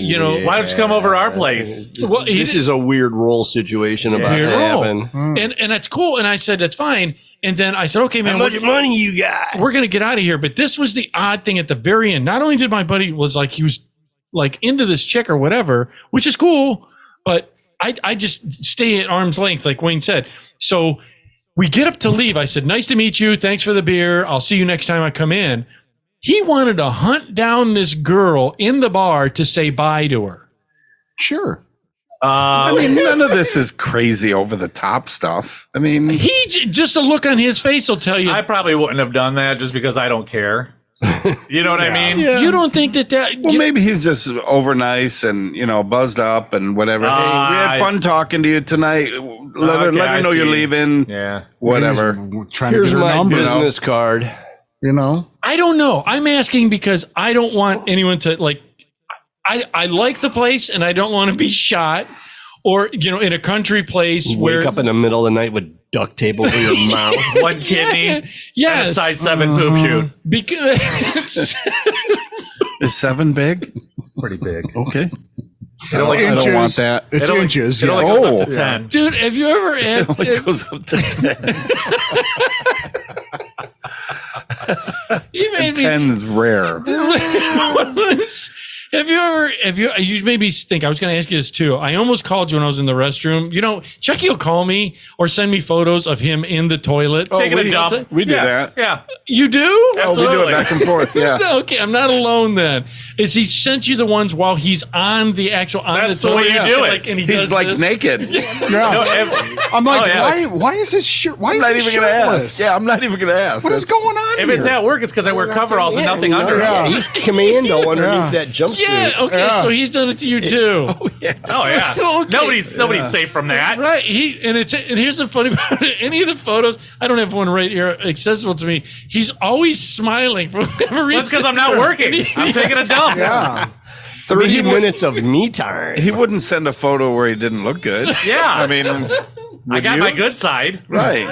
don't you come over to our place? Well, he This did- is a weird roll situation about Weird to roll. happen. and that's cool. And I said that's fine. And then I said, okay, man, How much money you got? we're gonna get out of here. But this was the odd thing at the very end. Not only did my buddy was like he was like into this chick or whatever, which is cool, but I just stay at arm's length, like Wayne said. So we get up to leave. I said, nice to meet you. Thanks for the beer. I'll see you next time I come in. He wanted to hunt down this girl in the bar to say bye to her. Sure. I mean, none of this is crazy over the top stuff. I mean, Just a look on his face will tell you. I probably wouldn't have done that just because I don't care. You know what I mean? yeah. You don't think that Well, maybe he's just over nice and, buzzed up and whatever. Hey, we had fun talking to you tonight. Let her I know you're see. leaving. Yeah. Whatever. Trying Here's to get her my number. business card. I don't know. I'm asking because I don't want anyone to like. I like the place and I don't want to be shot, or in a country place where Wake up in the middle of the night with duct tape over your mouth. One kidney and a yes, size 7 poop shoot. because Is 7 big? Pretty big. Okay. It only, I don't Inches. want that. It's it only, inches. It only yeah. goes up to 10. dude, have you ever had? It goes up to 10. You made me. 10 is rare. Have you made me think, I was going to ask you this too. I almost called you when I was in the restroom. Chucky will call me or send me photos of him in the toilet. Taking a dump. We do that. Yeah. You do? Oh, we do Absolutely. it back and forth. Yeah. Okay, I'm not alone then. Is he sent you the ones while he's on the actual That's the the way toilet? you do it. Like, and he He's does like this? naked. Yeah. I'm like, Oh, yeah. why is his shirt? Why I'm is not he even going to shirtless? ask. Yeah, I'm not even going to ask. What is going on If here? it's at work, it's because I wear coveralls and nothing under. Yeah. He's commando underneath Yeah. that jumpsuit. Yeah. Okay. Yeah. So he's done it to you too. Oh yeah. Okay. Nobody's safe from that. Right. And here's the funny part. Any of the photos, I don't have one right here accessible to me. He's always smiling for whatever reason. That's because I'm not working. I'm taking a dump. Yeah. 30 minutes of me time. He wouldn't send a photo where he didn't look good. Yeah. I mean, I got you? my good side. Right.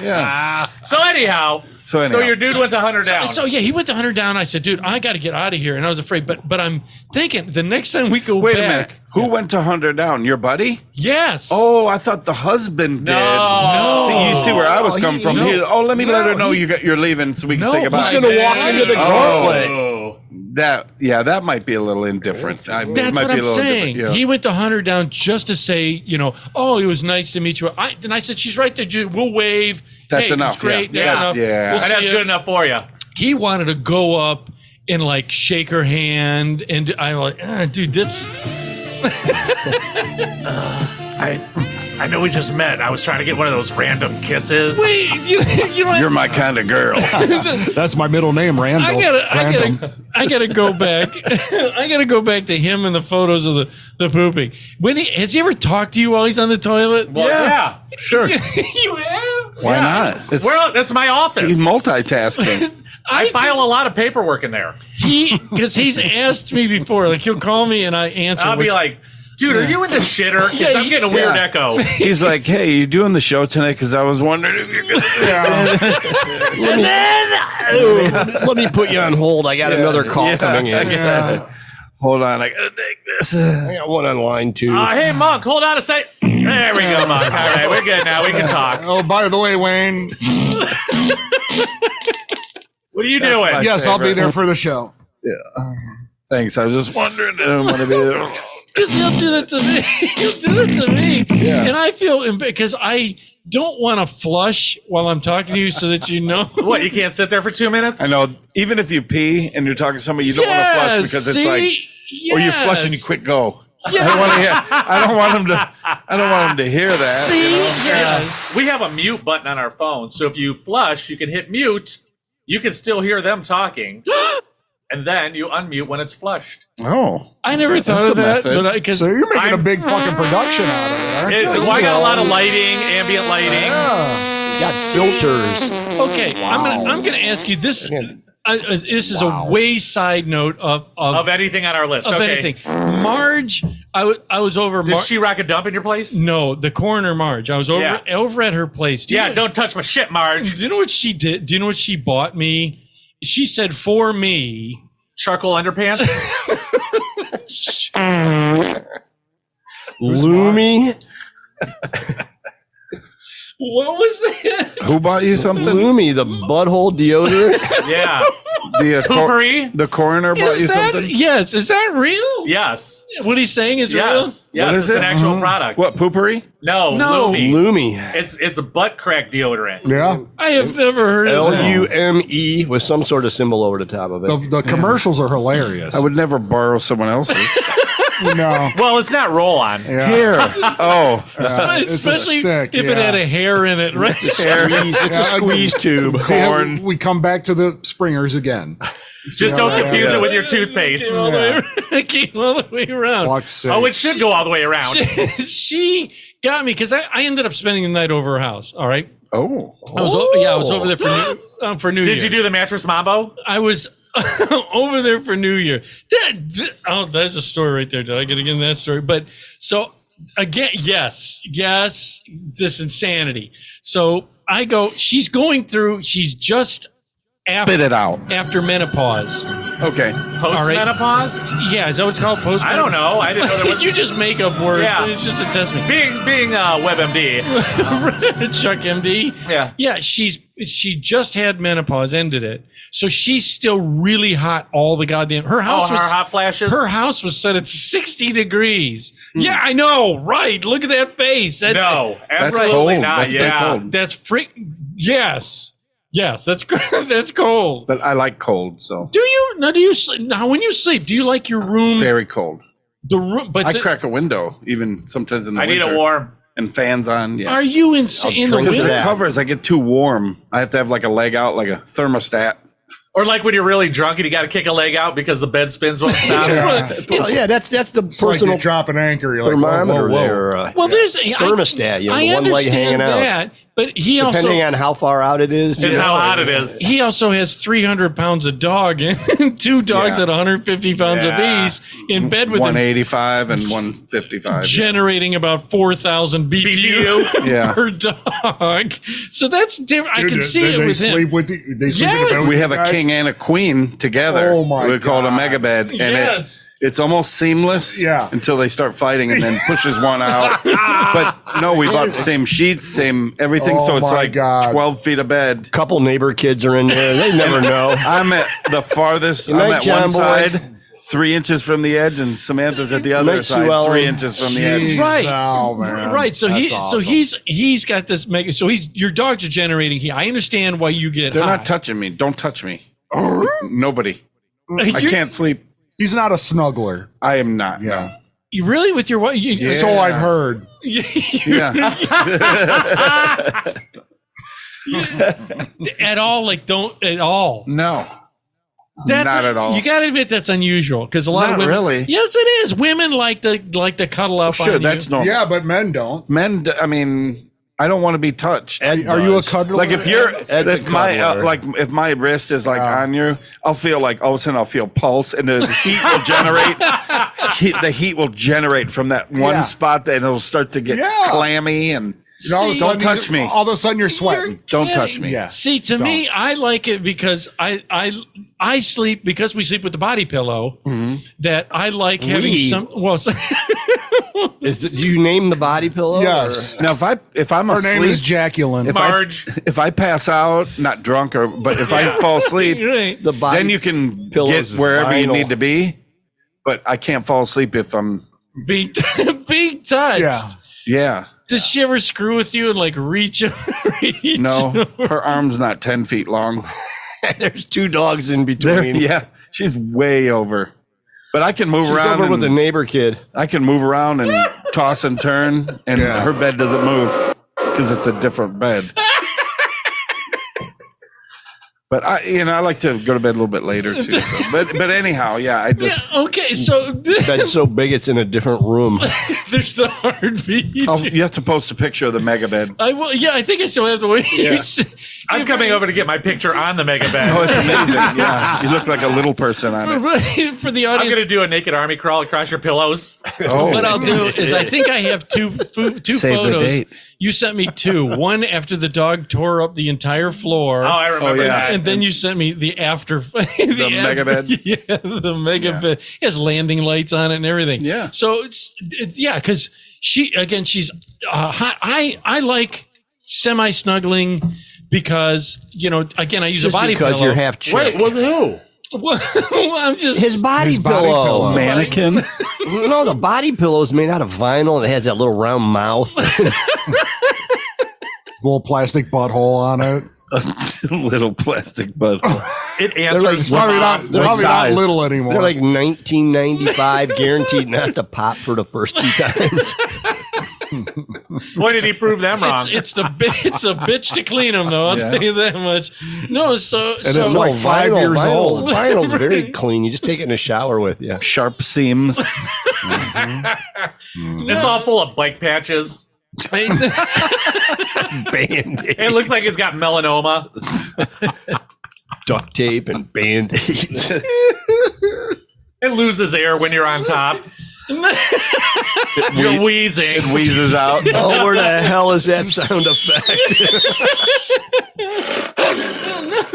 Yeah. So anyhow, So anyhow. your dude went to Hunter down. So yeah, he went to Hunter down. I said, dude, I got to get out of here. And I was afraid, but I'm thinking the next time we go Wait back. a minute. Who went to Hunter down? Your buddy? Yes. Oh, I thought the husband did. No. See, you see where I was coming from. no. Let me let her know you're leaving so we can say goodbye. He's going to walk into the gauntlet. Oh. That might be a little indifferent. That's might what be I'm a little saying. different. Yeah. He went to Hunter down just to say, oh, it was nice to meet you. And I said, she's right there. Dude. We'll wave. That's Hey, enough, It's great. yeah. That's Yeah. enough. Yeah. We'll And see that's you. good enough for you. He wanted to go up and like shake her hand, and I'm like, dude, that's. I know we just met. I was trying to get one of those random kisses. Wait, you know, You're my kind of girl. That's my middle name, Randall. I gotta go back. I gotta go back to him and the photos of the pooping. Has he ever talked to you while he's on the toilet? Well, yeah. Sure. You have? Why not? It's, That's my office. he's multitasking. I file a lot of paperwork in there. Because he's asked me before, like he'll call me and I answer. I'll be like, dude, are you in the shitter? Because I'm getting a weird echo. He's like, hey, you doing the show tonight? Because I was wondering if you're going to. Let me put you on hold. I got another call coming in. Hold on, I gotta take this. I got one on line 2. Hey, Monk, hold on a sec. There we go, Monk. All right, we're good now. We can talk. Oh, by the way, Wayne. What are you doing? Yes, I'll be there for the show. Yeah. Thanks. I was just wondering. I don't want to be there. Because he'll do it to me. He'll do it to me. Yeah. And I feel, because I don't want to flush while I'm talking to you so that you know. What, you can't sit there for 2 minutes? I know. Even if you pee and you're talking to somebody, you don't want to flush because it's like, or you flush and you quick go. Yeah. I don't want him to hear that. See? You know? Yes. We have a mute button on our phone, so if you flush, you can hit mute. You can still hear them talking, and then you unmute when it's flushed. Oh, I never thought of that. But So you're making a big fucking production out of it, aren't you? I got a lot of lighting, ambient lighting. Yeah. Got filters. Okay, I'm gonna ask you this. This is a way side note Of anything on our list. of Okay. anything. Marge, I was over. Did she rock a dump in your place? No, the coroner Marge. I was over at her place. Do you know- Don't touch my shit, Marge. Do you know what she did? Do you know what she bought me? She said for me. Charcoal underpants? Loomy. What was that? who bought you something? Loomy, the butthole deodorant. Yeah. The the coroner bought Is you that, something. yes. Is that real? Yes. What he's saying is Yes. What Yes, is it's it? an actual product. What, poopery? No, No. Lumi. Loomy. It's a butt crack deodorant. Yeah. real? I have never heard of that. Lume with some sort of symbol over the top of it. The commercials are hilarious. I would never borrow someone else's. No. Well, it's not roll on. Yeah. Here. Oh, It's a Especially stick, if it yeah. had a hair in it, right? It's a squeeze tube. See how corn. we come back to the Springers again. Just don't confuse it with your toothpaste. Came all the way around. Came all the way around. Fuck's sake. Oh, it should go all the way around. She got me because I ended up spending the night over her house. All right. oh, I was over there for New Year. Did you do the mattress mambo? I was over there for New Year. There's a story right there. Did I get into that story? But so again, yes, this insanity. So I go. She's going through. She's just spit it out. after menopause. Okay. Post menopause? Yeah, is that what it's called? Post. I don't know. I didn't know there was. You just make up words. Yeah. It's just a test me. being WebMD. Chuck MD. Yeah. Yeah, she just had menopause, ended it. So she's still really hot all the goddamn her house Her hot flashes. her house was set at 60 degrees. Yeah, I know, right. Look at that face. No, That's absolutely cold. not. That's pretty Yeah. cold. That's freak Yes, that's that's cold. But I like cold, so Do you sleep now when you sleep, do you like your room very cold. the room but I crack a window even sometimes in the I need winter. a warm. And fans on. Yeah. are you in the drink Because winter? the that. covers, I get too warm. I have to have like a leg out, like a thermostat. Or like when you're really drunk and you got to kick a leg out because the bed spins won't stop. Well, yeah, that's the It's like personal you drop an anchor. You're like, whoa, thermometer whoa, whoa. there. Well, there's Thermostat, you know, I the one leg understand hanging out. that, but he Depending also on how far out it is. Is how hot it is. he also has 300 pounds of dog and 2 dogs Yeah. at 150 pounds Yeah. apiece in bed with him, 185 and 155. generating about 4,000 BTU, BTU. Yeah. per dog. So that's different. I Dude, can see they it with sleep him. with they sleep in Yes. the bed with We you have a guys? king and a queen together. Oh my We call it a God. mega bed. And Yes. it's almost seamless Yeah. until they start fighting and then pushes one out. But no, we bought the same sheets, same everything. Oh So it's my like God. 12 feet of bed. Couple neighbor kids are in there. They never know. I'm at the farthest. Good I'm night, at John one boy. side, 3 inches from the edge, and Samantha's at the other night, Sue side, Ellen. 3 inches from the edge. Jeez, Right. Oh, man. Right, so That's so awesome. he's got this mega. So your dogs are generating heat. I understand why you get They're hot. not touching me. Don't touch me. Nobody. I can't sleep. He's not a snuggler. I am not. Yeah. You really with your wife? Yeah. So I've heard. Yeah. At all? Like, don't at all. No. That's not at all. You got to admit that's unusual because a lot Not of women. really. Yes, it is. Women like to cuddle up. Sure, on that's you. normal. Yeah, but men don't. Men, I mean, I don't want to be touched. Are you a cuddler? Like if you're, Ed's a if my cuddler. like if my wrist is like on you, I'll feel like all of a sudden I'll feel pulse, and the heat will generate. The heat will generate from that one Yeah. spot, that it'll start to get Yeah. clammy, and You know, all of a See- sudden Don't touch me. All of a sudden you're sweating. don't touch me. Yeah. See, to me, I like it because I sleep because we sleep with the body pillow. That I like having We? some. Well, Do you name the body pillow? Yes. Now if I'm Her name asleep, is Jacqueline. Marge. if I pass out, not drunk but if I fall asleep, right. The body then you can pillow get is wherever you vinyl. need to be. But I can't fall asleep if I'm. being touched. Yeah. Yeah. Does she ever screw with you and like reach? No, her arm's not 10 feet long. There's 2 dogs in There, between. yeah, she's way over. But I can move She's around. over with a and, neighbor kid. I can move around and toss and turn, and Yeah. her bed doesn't move because it's a different bed. But I like to go to bed a little bit later too. So. But anyhow, yeah, I just. Yeah, okay, so Bed's so big it's in a different room. there's the heartbeat. Oh, you have to post a picture of the mega bed. I will. Yeah, I think I still have to wait. Yeah. I'm coming over to get my picture on the mega bed. Oh, it's amazing. Yeah, you look like a little person on it. For the I'm audience. going to do a naked army crawl across your pillows. Oh, What I'll do is I think I have two Save the photos. date. You sent me 2. One after the dog tore up the entire floor. Oh, I remember yeah. that. And then you sent me the after the mega bed? Yeah, the mega bed. It has landing lights on it and everything. Yeah. So because she's hot. I like semi snuggling because again I use Just a body because pillow. you're half chick. Wait, with who? Well, I'm just His body His body pillow. pillow. Mannequin. No, the body pillow is made out of vinyl and it has that little round mouth. Little plastic butthole on it. A little plastic butt. It like answers. Probably not size? little anymore. They're like 1995, guaranteed not to pop for the first 2 times. Boy, did he prove them wrong. it's a bitch to clean them though. I'll Yeah. tell you that much. No, so it's like 5 years old. Vinyl's very clean. You just take it in the shower with you. Sharp seams. It's all full of bike patches. Band-Aid. It looks like it's got melanoma. Duct tape and band-aids. It loses air when you're on top. You're wheezing. It wheezes out. Oh, where the hell is that sound effect?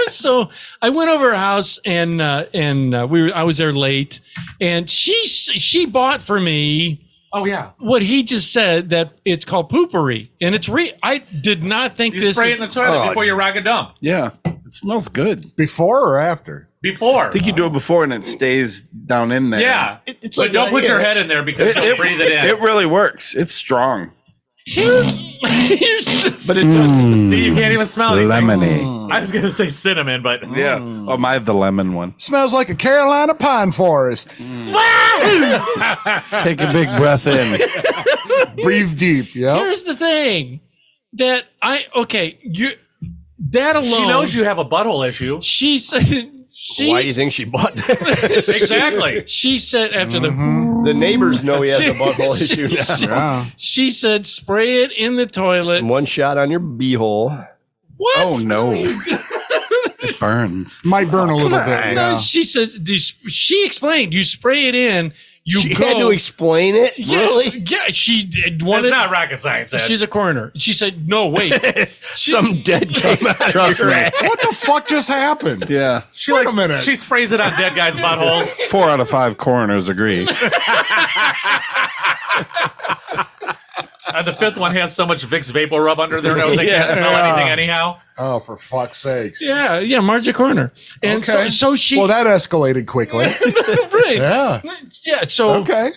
So I went over her house and I was there late, and she bought for me Oh yeah. what he just said, that it's called poopery, and it's I did not think You this spray it is, in the toilet Oh. before you rock a dump. Yeah. It smells good. Before or after? Before. I think you do it before and it stays down in there. Yeah. It's But like don't a- put your head in there because you'll breathe it in. It really works. It's strong. Here's- But it does. See, you can't even smell anything. Lemony. I was going to say cinnamon, but Yeah. Oh, I have the lemon one. Smells like a Carolina pine forest. Take a big breath in. Breathe deep. Yeah. here's the thing that that alone. she knows you have a butthole issue. She said. Why do you think she bought that? Exactly. She said after The neighbors know he has a butthole issue now. Yeah. she said spray it in the toilet. One shot on your beehole. What? Oh, no. It burns. Might burn a little bit. No, Yeah. she says. She explained. You spray it in. You She go. had to explain it? Yeah, Really? Yeah, she It's wanted. not rocket science, Ed. She's a coroner. She said, "No, wait." Some dead came out. Trust me. What the fuck just happened? Yeah. Wait a minute. She sprays it on dead guys' buttholes. 4 out of 5 coroners agree. The 5th one has so much Vicks Vapor Rub under their nose they can't smell Yeah. anything anyhow. Oh, for fuck's sakes. Yeah, Marge a coroner, and Okay. so she. Well, that escalated quickly. right. Yeah. Yeah. So Okay.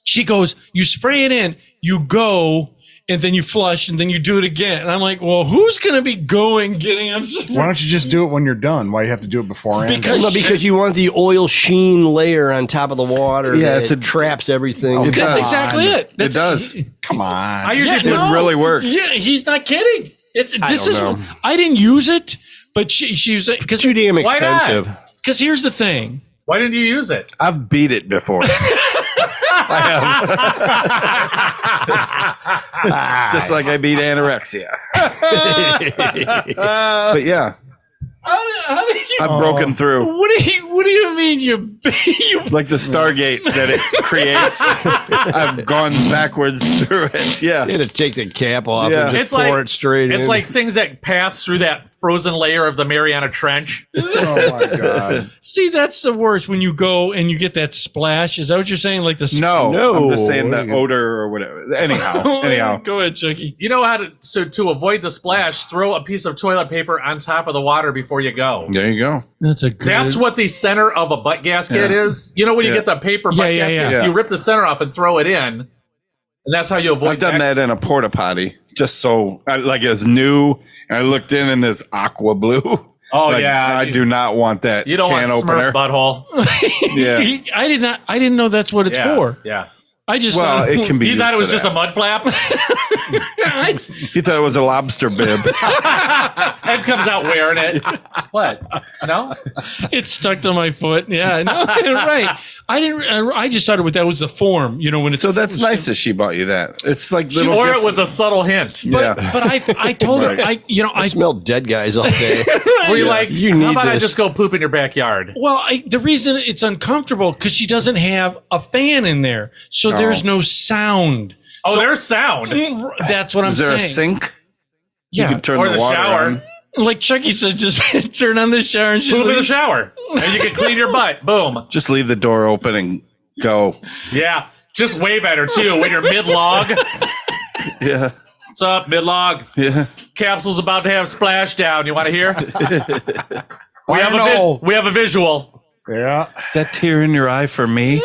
she goes, "You spray it in. You go." and then you flush, and then you do it again. And I'm like, well, who's going to be getting up? Why don't you just do it when you're done? Why you have to do it beforehand? Because you want the oil sheen layer on top of the water. Yeah, it traps everything. Oh, That's exactly it. It does. Come on. I usually It really works. Yeah, he's not kidding. know. I didn't use it, but she was because Too damn Why not? expensive. Because here's the thing. Why didn't you use it? I've beat it before. I have. Just like I beat anorexia. But yeah, How do you? I've broken through. What do you mean you Like the Stargate that it creates. I've gone backwards through it. Yeah. You had to take the cap off Yeah. and just It's pour like- it straight in. It's like things that pass through that frozen layer of the Mariana Trench. Oh my God. see? That's the worst when you go and you get that splash. Is that what you're saying? Like the No, I'm just saying the No. odor or whatever. Anyhow. Go ahead, Chucky. You know how to avoid the splash, throw a piece of toilet paper on top of the water before you go. There you go. That's a good. That's what the center of a butt gasket Yeah. is. You know when you Yeah. get the paper Yeah, butt yeah, gaskets, yeah. you rip the center off and throw it in, and that's how you avoid. I've done that in a porta potty just so like it was new, and I looked in and there's aqua blue. Oh Like, yeah, I do not want that You don't can want opener. Smurf butthole. Yeah. I didn't know that's what it's Yeah, for. yeah. I just Well, it can be. You used thought it was for just a that. mud flap? He thought it was a lobster bib. Ed comes out wearing it. What? No? It's stuck to my foot. Yeah, no, right. I just thought that was the form. You know when it's So that's nice that she bought you that. It's like little. Or gifts. it was a subtle hint. Yeah. But I told her Right. I smell dead guys all day. Were you like, You how need about I this. just go poop in your backyard? Well, the reason it's uncomfortable because she doesn't have a fan in there, so there's no sound. Oh, there's sound. That's what I'm Is there saying. a sink? Yeah, You can turn Or the the water shower. on. like Chucky said, just turn on the shower and she's Poop in the like, shower. And you can clean your butt. Boom. Just leave the door open and go. Yeah. Just wave at her, too, when you're mid-log. Yeah. What's up, mid-log? Yeah. Capsule's about to have splashdown. You want to hear? we know. we have a visual. Yeah. Is that tear in your eye for me?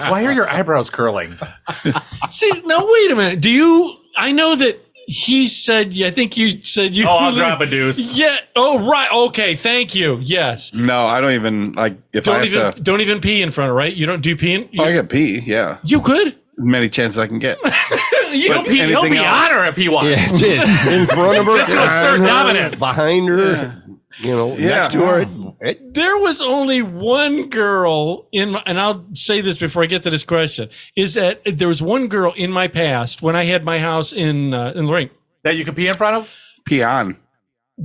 Why are your eyebrows curling? See, now wait a minute. I know that he said. I think you said you. Oh, I'll drop a deuce. Yeah. Oh, right. Okay. Thank you. Yes. No, I don't even like if I have to. Don't even pee in front of. Right. You don't do pee in. Oh, I get pee. Yeah. You could. Many chances I can get. He'll But be anything else? on her if he wants. Yeah, in front of her, Just to assert on her, dominance. behind her, next to her. There was only one girl and I'll say this before I get to this question, is that there was one girl in my past when I had my house in Lorraine That you can pee in front of? Pee on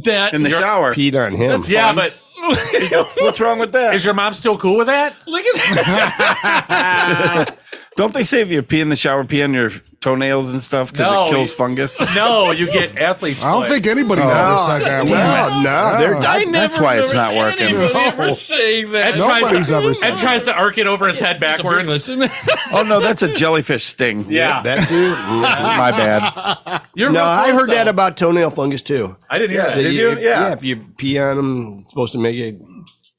that in the shower. Peed on him. Yeah, but What's wrong with that? is your mom still cool with that? look at that. Don't they say if you pee in the shower, pee on your toenails and stuff because No, it kills you- fungus? No, you get athlete's I don't foot. think anybody's ever said that. I never That's why it's remember not working. anybody ever saying that. Ed tries Nobody's to- ever said Ed tries to arc it over his head backwards. Oh no, that's a jellyfish sting. Yeah. That too. My bad. You're No, real I close, heard that though. about toenail fungus too. I didn't hear that. Did you? Yeah. if you pee on them, it's supposed to make it.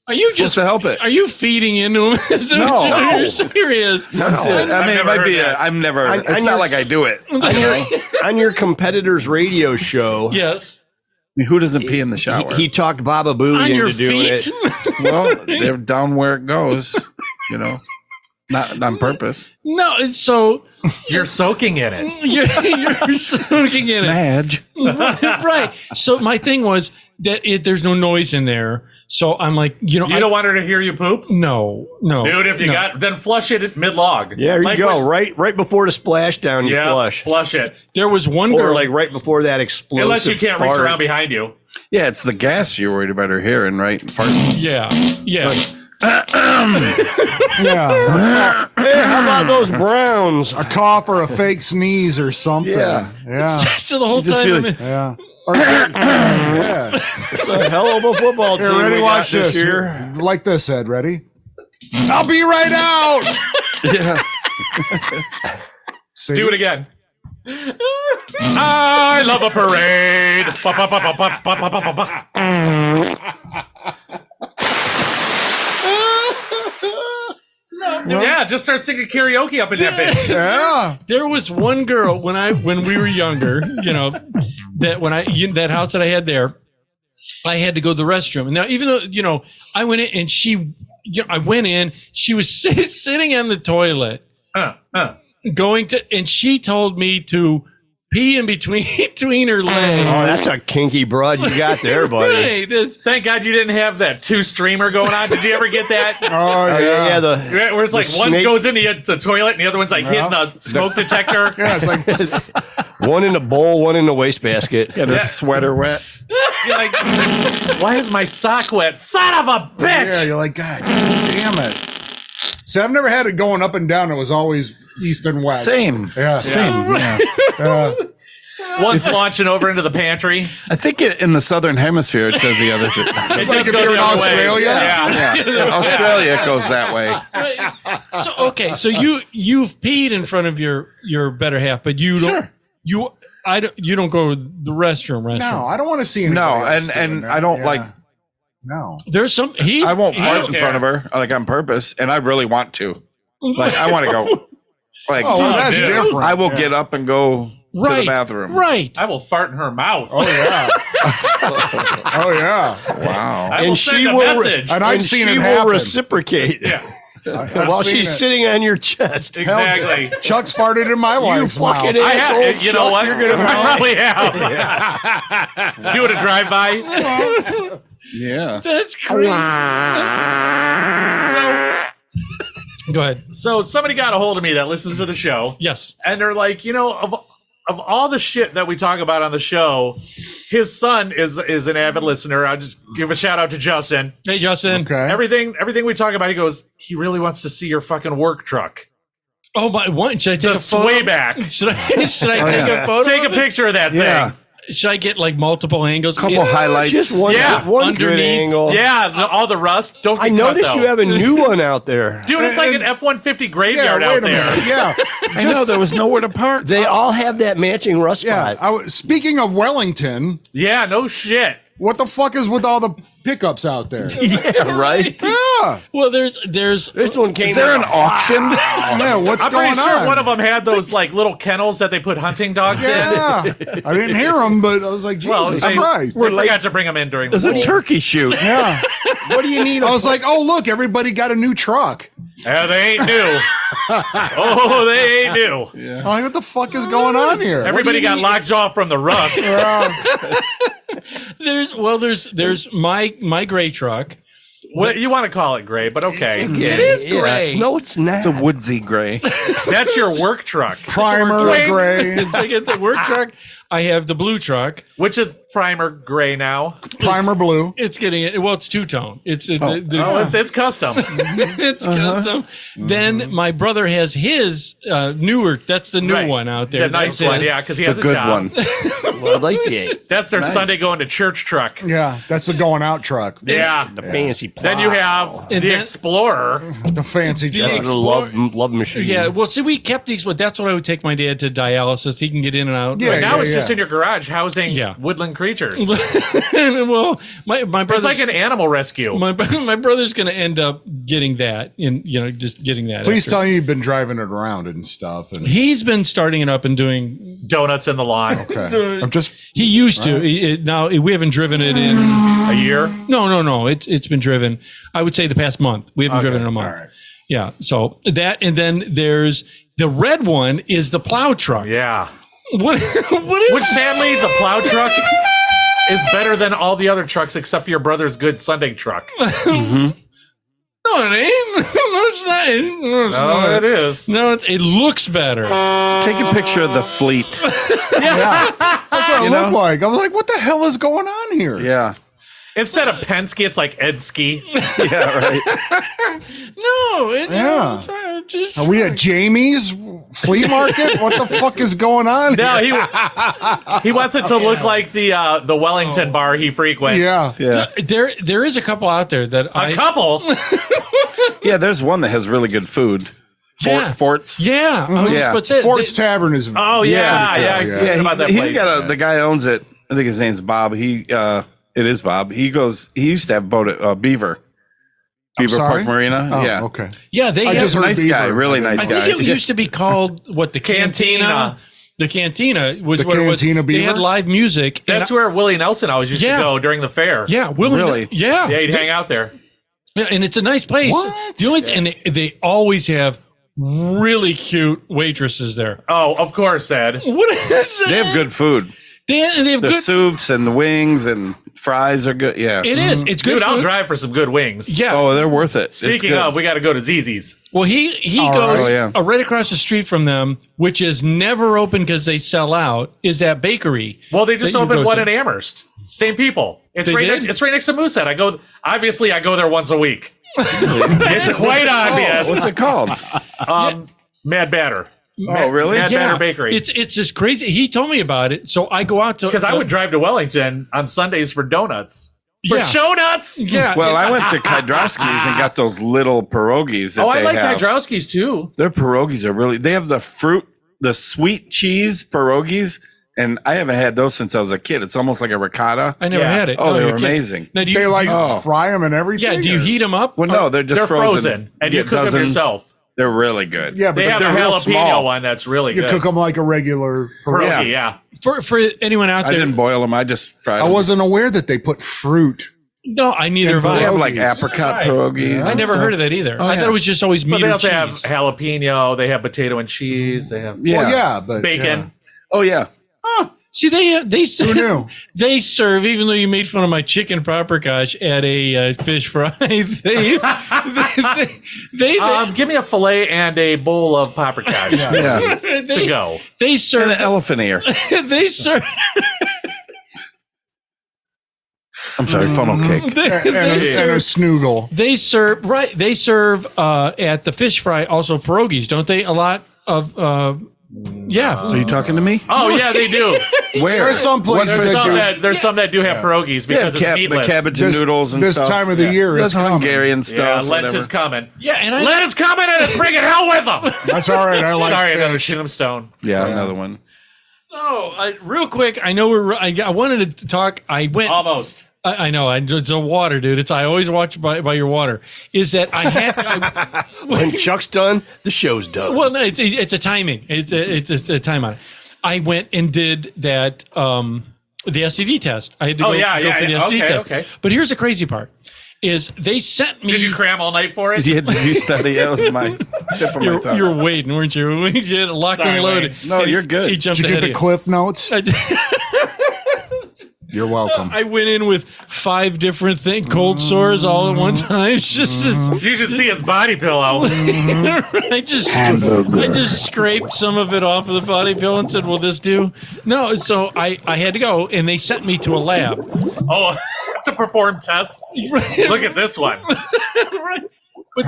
Are you Supposed just to help it. Are you feeding into him? Is that No. what No. you're serious? I'm serious. I mean, it never might heard be. that. I'm never. I It's not just- like I do it. On your competitor's radio show, Yes. I mean, who doesn't pee in the shower? he talked Baba Booey On your into doing feet. it. Well, they're down where it goes. Not on purpose. No, it's so You're soaking in it. you're soaking in it. Madge. Right. So my thing was that there's no noise in there. So I'm like, You don't want her to hear you poop? no. Dude, if you then flush it Oh, mid-log. Yeah, there Like you go. when- Right before the splashdown, you Yeah, flush. flush it. There was one Or girl. like right before that explosive Unless you can't reach fart. around behind you. Yeah, it's the gas you're worried about her hearing, right? Farting. yeah. Yeah. Hey, how about those Browns? A cough or a fake sneeze or something. Yeah. Yeah. So the whole just time feel I'm like- in- Yeah. Yeah. It's a hell of a football team. Here, ready? we Watch got this. year. Like this, Ed. Ready? I'll be right out. Yeah. See? Do it again. I love a parade. Ba, ba, ba, ba, ba, ba, ba, ba, ba. Yeah, just start singing karaoke up in that bitch. Yeah. There was one girl when we were younger, that that house that I had there, I had to go to the restroom. And now, even though, I went in and she was sitting on the toilet and she told me to pee in between her legs. Oh, that's a kinky broad you got there, buddy. Right, Thank God you didn't have that 2-streamer going on. Did you ever get that? Oh, yeah. Where it's like one snake- goes into the toilet and the other one's like hitting the smoke detector. Yeah, it's like, One in the bowl, one in the wastebasket. Get her sweater wet. You're like, why is my sock wet? Son of a bitch! yeah, you're like, God damn it. See, I've never had it going up and down. It was always east and west. Same. Yeah. Same. Yeah. One's launching over into the pantry. I think in the southern hemisphere it does the other. It Like does if go you're the in other way. Australia? Yeah. Australia it goes that way. So you've peed in front of your better half, but you don't. Sure. You don't go to the restroom. No, I don't want to see anybody No, else and doing that. I don't Yeah. like. No. There's some. I won't fart in care. front of her like on purpose, and I really want to. Like I want to go. Like Oh, well, that's dude. different. I will Yeah. get up and go to the bathroom. Right. I will fart in her mouth. Oh, yeah. Oh, yeah. Wow. I will And send she a will- message. And I've And seen she it will happen. reciprocate Yeah, while seen she's it. sitting on your chest. exactly. Chuck's farted in my wife's mouth. fucking I asshole. have, you know Chuck, what? you're gonna I probably have. Doing a drive-by. Yeah. That's crazy. So, Go ahead. so somebody got a hold of me that listens to the show, Yes. and they're like, of all the shit that we talk about on the show, his son is an avid listener. I'll just give a shout out to Justin. Hey, Justin. Okay. Everything we talk about, he goes, he really wants to see your fucking work truck. Oh my! What should I take The a photo? sway back. Should I take yeah. a photo? Take a of it? picture of that Yeah. thing. Should I get like multiple angles? Couple highlights. Just one, Yeah, one grid underneath. angle. Yeah, all the rust. Don't get I cut, noticed though. you have a new one out there. Dude, it's like an F-150 Yeah, graveyard wait out a there. minute. Yeah. I know there was nowhere to park. They all have that matching rust Yeah. spot. Speaking of Wellington, Yeah, no shit. what the fuck is with all the pickups out there? Yeah, right. Yeah. Well, there's This one came. Is there an auction? Yeah, what's I'm going pretty sure on? one of them had those like little kennels that they put hunting dogs in. Yeah. I didn't hear them, but I was like, Jesus Well, they, Christ. they forgot to bring them in during the There's a pool. turkey shoot. Yeah. What do you need? I was like, oh, look, everybody got a new truck. Yeah, they ain't new. Oh, they ain't new. I'm like, what the fuck is going on here? Everybody got lockjaw from the rust. there's my gray truck. What you want to call it, gray? But okay, It is gray. No, it's not. It's a woodsy gray. that's your work truck, Primer gray. It's a work truck. I have the blue truck. which is primer gray now. Primer blue. It's getting it. Well, it's two tone. It's It's custom. it's custom. Then my brother has his newer. That's the new Right. one out there. The nice That's one, his. yeah, because he The has a good job. one. Well, I like the That's their Nice. Sunday going to church truck. Yeah, that's the going out truck. Yeah. fancy plow. Then you have And the then- Explorer. The fancy truck. the love machine. Yeah, well, see, we kept these, but that's what I would take my dad to dialysis. He can get in and out. Yeah, But now it's yeah. just in your garage housing Yeah. woodland creatures. Well, my It's brother's like an animal rescue. my brother's going to end up getting that, and just getting that. Please after. tell me you've been driving it around and stuff. And He's been starting it up and doing. Donuts in the lawn. okay, I'm just He used to. Now we haven't driven it in. A year. No. It's been driven. I would say the past month. We haven't driven it in a month. All right. Yeah. So that, and then there's the red one is the plow truck. Yeah. What is Which sadly, the plow truck is better than all the other trucks except for your brother's good Sunday truck. No, it ain't. No, it's not. No, it's Oh, not. it is. No, it looks better. Take a picture of the fleet. yeah. That's what You it know? looked like. I was like, what the hell is going on here? Yeah. Instead of Penske, it's like Edsky. Yeah, right. No, Yeah. just Are we at Jamie's flea market? What the fuck is going on? No, here? he wants it to look like the Wellington bar he frequents. Yeah. Yeah. there is a couple out there that A couple. Yeah, there's one that has really good food. Yeah. Forts. Yeah, I was just Yeah. about to say Fort's Tavern is. Oh yeah, yeah. I Yeah. forget Yeah, about that he's place. got the guy owns it. I think his name's Bob. It is Bob. He used to have a boat at Beaver. Beaver sorry? Park Marina. Oh, yeah. okay. Yeah, they I have, just heard Nice Beaver. guy, really nice I guy. think it used to be called what the Cantina. Cantina. The Cantina was The what it was. Cantina They had Beaver? live music. and That's where Willie Nelson always used Yeah. to go during the fair. Yeah, Willie. Really? Yeah, Yeah, he'd hang out there. Yeah, and it's a nice place. What? The only and they always have really cute waitresses there. Oh, of course, Ed. What is that? They have good food. They have The good. soups and the wings and fries are good. Yeah. It is. It's good. Dude, I'll food. drive for some good wings. Yeah. Oh, they're worth it. It's Speaking good. of, we got to go to Zizi's. Well, he All goes right. Oh, yeah. right across the street from them, which is never open because they sell out. Is that bakery? Well, they just that you opened go one to. in Amherst. Same people. It's They right. did? It's right next to Moosehead. I go there once a week. It's quite obvious. What's it called? Mad Batter. Oh, really? Mad Batter Bakery. It's just crazy. He told me about it, so I go out to Because I would drive to Wellington on Sundays for donuts. For Yeah. show nuts. Yeah. Well, I went to Kydrowski's and got those little pierogies that Oh, I they like have. Kydrowski's too. Their pierogies are really. They have the sweet cheese pierogies, and I haven't had those since I was a kid. It's almost like a ricotta. I never Yeah. had it. Oh, they you're were kidding. amazing. Now, do you, They like Oh. fry them and everything. yeah. Do you or- heat them up? Well, no, they're just They're frozen, and you get cook them dozens. yourself. They're really good. Yeah, but They have a they're real jalapeno small. one that's really you good. cook them like a regular. Pierogi, yeah. For anyone out I there, didn't boil them. I just fried I them. wasn't aware that they put fruit. no, I neither have And They I. have like pierogies. apricot Right. pierogies. I and never stuff. heard of that either. Oh, I yeah. thought it was just always But meat they or also have cheese. jalapeno. They have potato and cheese. They have Yeah. Well, yeah, but bacon. Oh yeah. See, they Who serve, knew? they serve. Even though you made fun of my chicken paprikash at a fish fry, they Give me a fillet and a bowl of paprikash. Yeah. please, to go. they And serve an elephant ear. they serve I'm sorry, funnel cake. And they a serve snoogle. They serve They serve at the fish fry also pierogies, don't they? A lot of yeah. Are you talking to me? Oh yeah, they do. Where? There's some places There's that some do. there's some that do have pierogies because it's the meatless. cabbage and This- noodles and this stuff. time of the year, That's it's coming. Hungarian Yeah, stuff. Lent whatever. is coming. Yeah, and I Lent is coming and it's bringing hell with them. That's all right. I like Sorry, another fish. tombstone. Yeah, another one. real quick. I know I wanted to talk. I went. Almost. I know. It's a water, dude. I always watch by your water. Is that I had. When Chuck's done, the show's done. Well, no, it's a timing. It's a time on it. I went and did that the STD test. I had to Oh, go, yeah, go yeah, for the yeah. STD Okay, test. okay. But here's the crazy part: is they sent me. Did you cram all night for it? Did you study? That was my tip of my tongue. you were waiting, weren't you? You had it locked Sorry, and loaded. Wayne. No, And you're good. He jumped Did you ahead get the of Cliff Notes? you. You're welcome. I went in with 5 different cold sores all at one time. It's just You should see his body pillow. I just scraped some of it off of the body pillow and said, "Will this do?" No, so I had to go, and they sent me to a lab. Oh, to perform tests. Look at this one. Right. But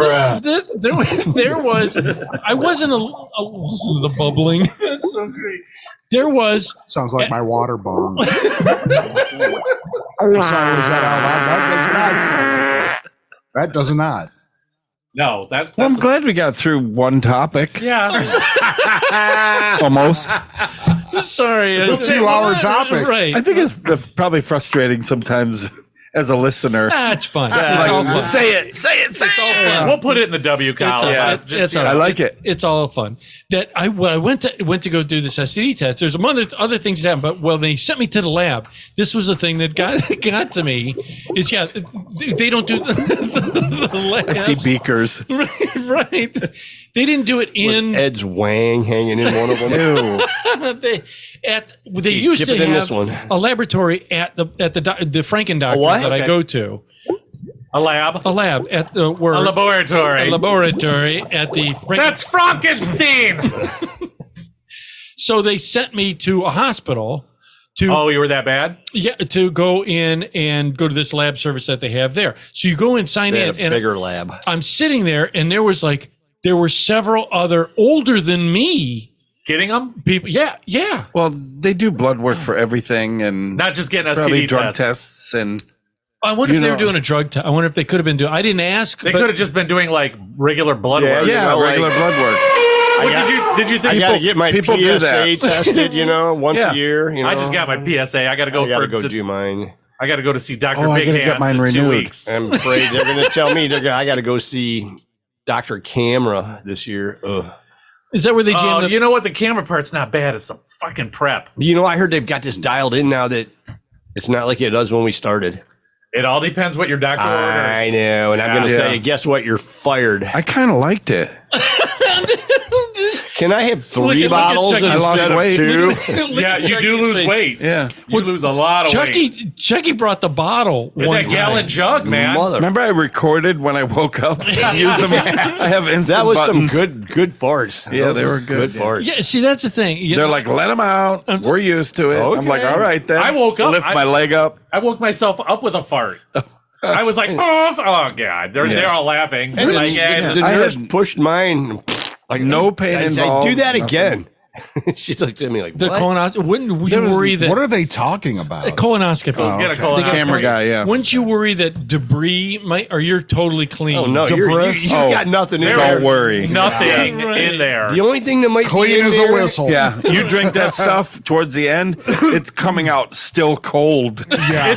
there was, I wasn't listen to the bubbling. That's so great. There was, Sounds like my water bomb. I'm sorry, was that out loud? That does not. No, that's Well, I'm glad we got through one topic. yeah. Almost. sorry. It's a 2-hour topic. Right. I think it's probably frustrating sometimes as a listener. That's fine. It's all fun. Say it. It's all fun. We'll put it in the W column. Yeah. It's all I right. like it. It's all fun. That when I went to go do this STD test. There's some other things that happened, but well, they sent me to the lab. This was the thing that got to me. Is they don't do the labs. I see beakers. right. They didn't do it in. Ed's wang hanging in one of them. Ew. they used dip to it in have this one. a laboratory at the Franken doctor what? that I Okay. go to. A lab. A lab at the where A laboratory. a laboratory at the Franken. That's Frankenstein. So they sent me to a hospital to Oh, you were that bad? to go in and go to this lab service that they have there. So you go and sign They in, had a and bigger lab. I'm sitting there, and there were several other older than me Getting them? people. Yeah. Well, they do blood work for everything and Not just getting probably STD drug tests. tests and I wonder You if they were know- doing a drug test. I wonder if they could have been doing. I didn't ask. They but- could have just been doing like regular blood Yeah, work. you yeah, know, regular like- blood work. What did you I think? got to get my people do PSA that. tested, once Yeah. a year. I just got my PSA. I got to go I got to for go do mine. I got to go to see Dr. Oh, I Big gotta Hands get mine in 2 renewed. weeks. I'm afraid they're going to tell me I got to go see Dr. Camera this year. Ugh. Is that where they jam Oh, the you know what? The camera part's not bad. It's some fucking prep. You know, I heard they've got this dialed in now that it's not like it does when we started. It all depends what your doctor I orders. know, and I'm going to say, guess what? You're fired. I kind of liked it. Can I have Look 3 at bottles Chucky. I lost instead of weight. 2? Yeah, you do lose weight. Yeah. You lose a lot of weight. Chucky brought the bottle. With one that gallon time. jug, man. Mother. Remember I recorded when I woke up? I used them. I have instant That was buttons. some good farts. Yeah, Those they were good. farts. Yeah, see, that's the thing. You They're know, like, let them out. We're used to it. I'm like, Okay. all right then. I woke up- Lift I- my leg up. I woke myself up with a fart. I was like, oh God. They're all laughing. And Like, the, yeah, the I nurse had- pushed mine. Like no pain I said, involved. do that nothing. again. She looked at me like, the what? colonoscopy. Wouldn't you There was- worry that What are they talking about? colonoscopy? get a okay. colonoscopy. Camera guy, yeah. Wouldn't you worry that debris might, or you're totally clean? Oh, no, you Debris? got nothing in There there. Don't worry. Nothing Yeah. in there. The only thing that might Clean be in as there, a whistle. Yeah, you drink that stuff towards the end, it's coming out still cold. Yeah.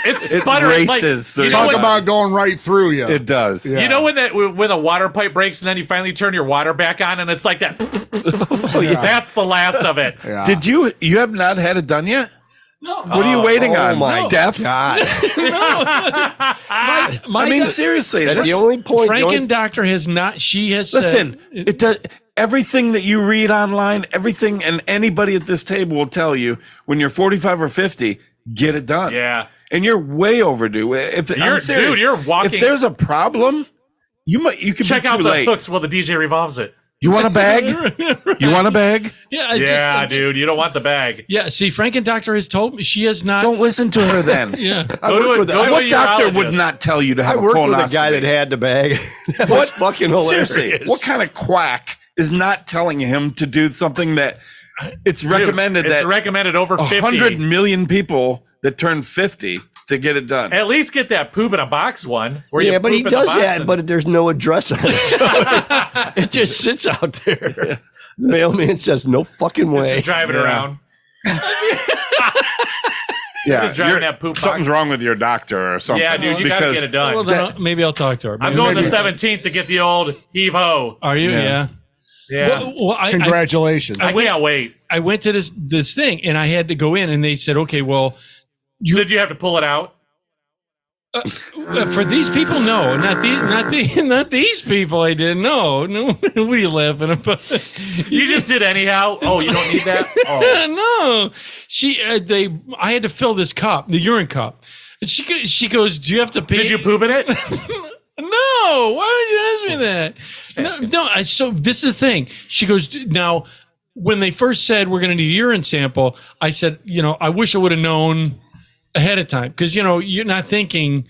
It's It sputtering. races Like, through you know Talk what- about going right through you. It does. Yeah. You know when a water pipe breaks and then you finally turn your water back on and it's like that. That's the last of it. Yeah. Did you have not had it done yet? No. What are you waiting oh on? my Death? God. My I mean, doc- seriously. That's That's, the only point. the Franken only- doctor has not. She has listen, said, it does everything that you read online, everything, and anybody at this table will tell you when you're 45 or 50, get it done. Yeah. And you're way overdue. If I'm serious, dude, you're walking- If there's a problem, you could Check be out too the late. hooks while the DJ revolves it. You want a bag? You want a bag? Yeah, I Yeah, just, dude, you don't want the bag. Yeah, see, Franken doctor has told me she has not. Don't listen to her then. Yeah, I Go to worked a- with, go I to worked- a What doctor would urologist. not tell you to I have a worked colonoscopy? with a guy that had the bag. That was fucking hilarious. Seriously, what kind of quack is not telling him to do something that it's recommended Dude, it's that recommended over 50. 100 million people that turn 50 to get it done? At least get that poop in a box one. Where you Yeah, but he poop in the does box that, and- but there's no address on it. So it just sits out there. The mailman says, no fucking This way. is driving Yeah. around. Yeah, Just driving you're- that poop box. something's wrong with your doctor or something. Yeah, dude, you gotta because get it done. well, then maybe I'll talk to her. I'm Maybe- going the 17th to get the old heave ho. Are you? Yeah. Yeah. Yeah, Well, I Congratulations. I can't wait. I went to this thing and I had to go in and they said, okay, well, Did you have to pull it out? for these people, no, not these people. I didn't. No. What are you laughing about? You just did anyhow. Oh, you don't need that. Oh, No, I had to fill this cup, the urine cup. And she goes, do you have to pee? did you poop in it? No, why would you ask me that? No. So this is the thing. She goes, now, when they first said we're going to need a urine sample, I said, I wish I would have known ahead of time because you're not thinking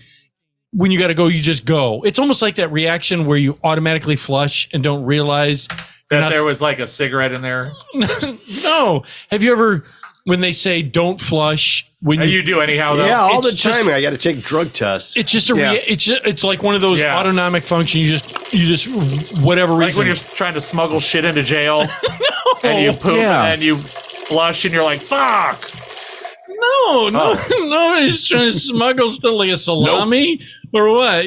when you got to go, you just go. It's almost like that reaction where you automatically flush and don't realize That there was like a cigarette in there. No. Have you ever when they say don't flush when And you do anyhow though. Yeah, all the It's just- time. I got to take drug tests. it's just a Yeah. it's like one of those Yeah. autonomic functions. You just whatever Like reason. when you're trying to smuggle shit into jail and you poop Yeah. and you flush and you're like, fuck. No, he's trying to smuggle stuff like a salami or what?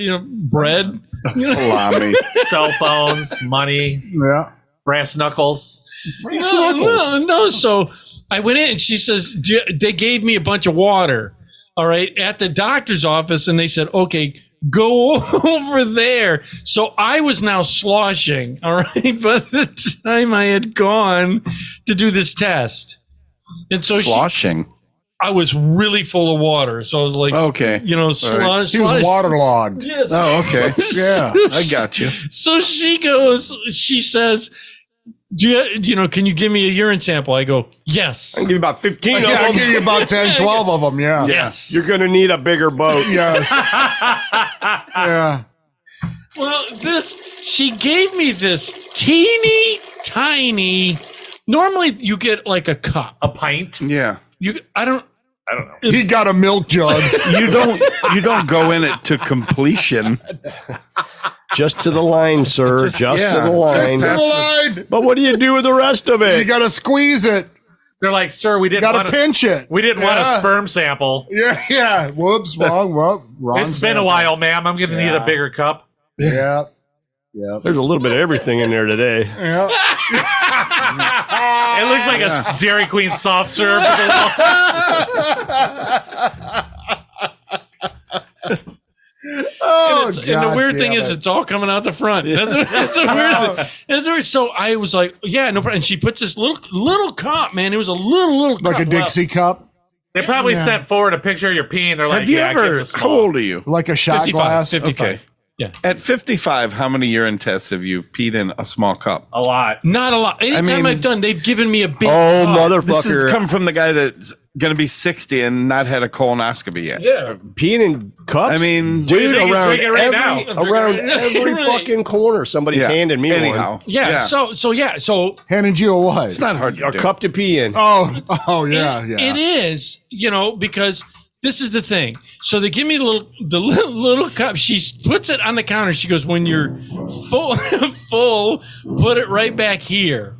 Bread. Salami. Cell phones, money, Yeah. brass knuckles. No. So I went in and she says, they gave me a bunch of water, all right, at the doctor's office. And they said, okay, go over there. So I was now sloshing, all right, by the time I had gone to do this test. And so Sloshing. I was really full of water. So I was like, Okay. slosh. He was waterlogged. Yes. Oh, okay. Yeah. I got you. So she says, can you give me a urine sample? I go, yes. I can give you about 15 Yeah, I'll of give them. you about 10, 12 of them. Yeah. Yes. You're going to need a bigger boat. Yes. Yeah. Well, she gave me this teeny tiny. Normally, you get like a cup. A pint. Yeah. I don't know. He got a milk jug. You don't go in it to completion. Just to the line, sir. Just yeah. to the line. Just Line. But what do you do with the rest of You it? got to squeeze it. They're like, sir, we didn't Got want to pinch it. We didn't want a sperm sample. Yeah. Whoops. Wrong. It's been a while, ma'am. I'm going to need a bigger cup. Yeah. There's a little bit of everything in there today. Yeah. It looks like a Dairy Queen soft serve. Oh, and the weird thing is, it's all coming out the front. That's a weird thing. That's weird. So I was like, yeah, no problem. And she puts this little cup, man. It was a little like cup. a Dixie cup. They probably sent forward a picture of your pee, and they're like, Have you yeah, give ever? this How small. old are you? Like a shot 55, glass. 55. Okay. Yeah. At 55, how many urine tests have you peed in a small cup? A lot. Not a lot. Anytime I've done, they've given me a big Oh, cup. This has motherfucker. come from the guy that's going to be 60 and not had a colonoscopy yet. Yeah. Peeing in cups? I mean, dude, think he's around drinking right every, now? around every Right. fucking corner, somebody's yeah. handing me Anyhow, one. Yeah. So Handed you a what? it's not hard to A do. cup to pee in. Oh, yeah. it is, because this is the thing. So they give me the little cup. She puts it on the counter. She goes, when you're full, put it right back here.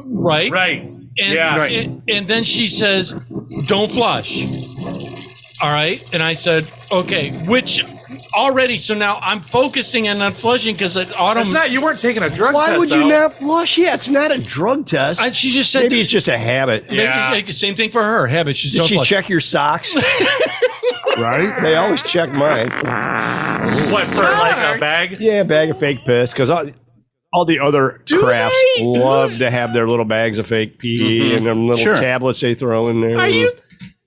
Right? Right. And, Yeah. and then she says, don't flush. All right. And I said, okay, which already, so now I'm focusing on not flushing because It's not, you weren't taking a drug test. Why would you though. not flush? Yeah, it's not a drug test. She just said, Maybe it's just a habit. Yeah. Same thing for her. Habit. She's Did don't she flush. check your socks? Right? They always check mine. What, for like a bag? Yeah, bag of fake piss. Because all the other crafts they? love to have their little bags of fake pee and them little Sure. tablets they throw in there. Are you?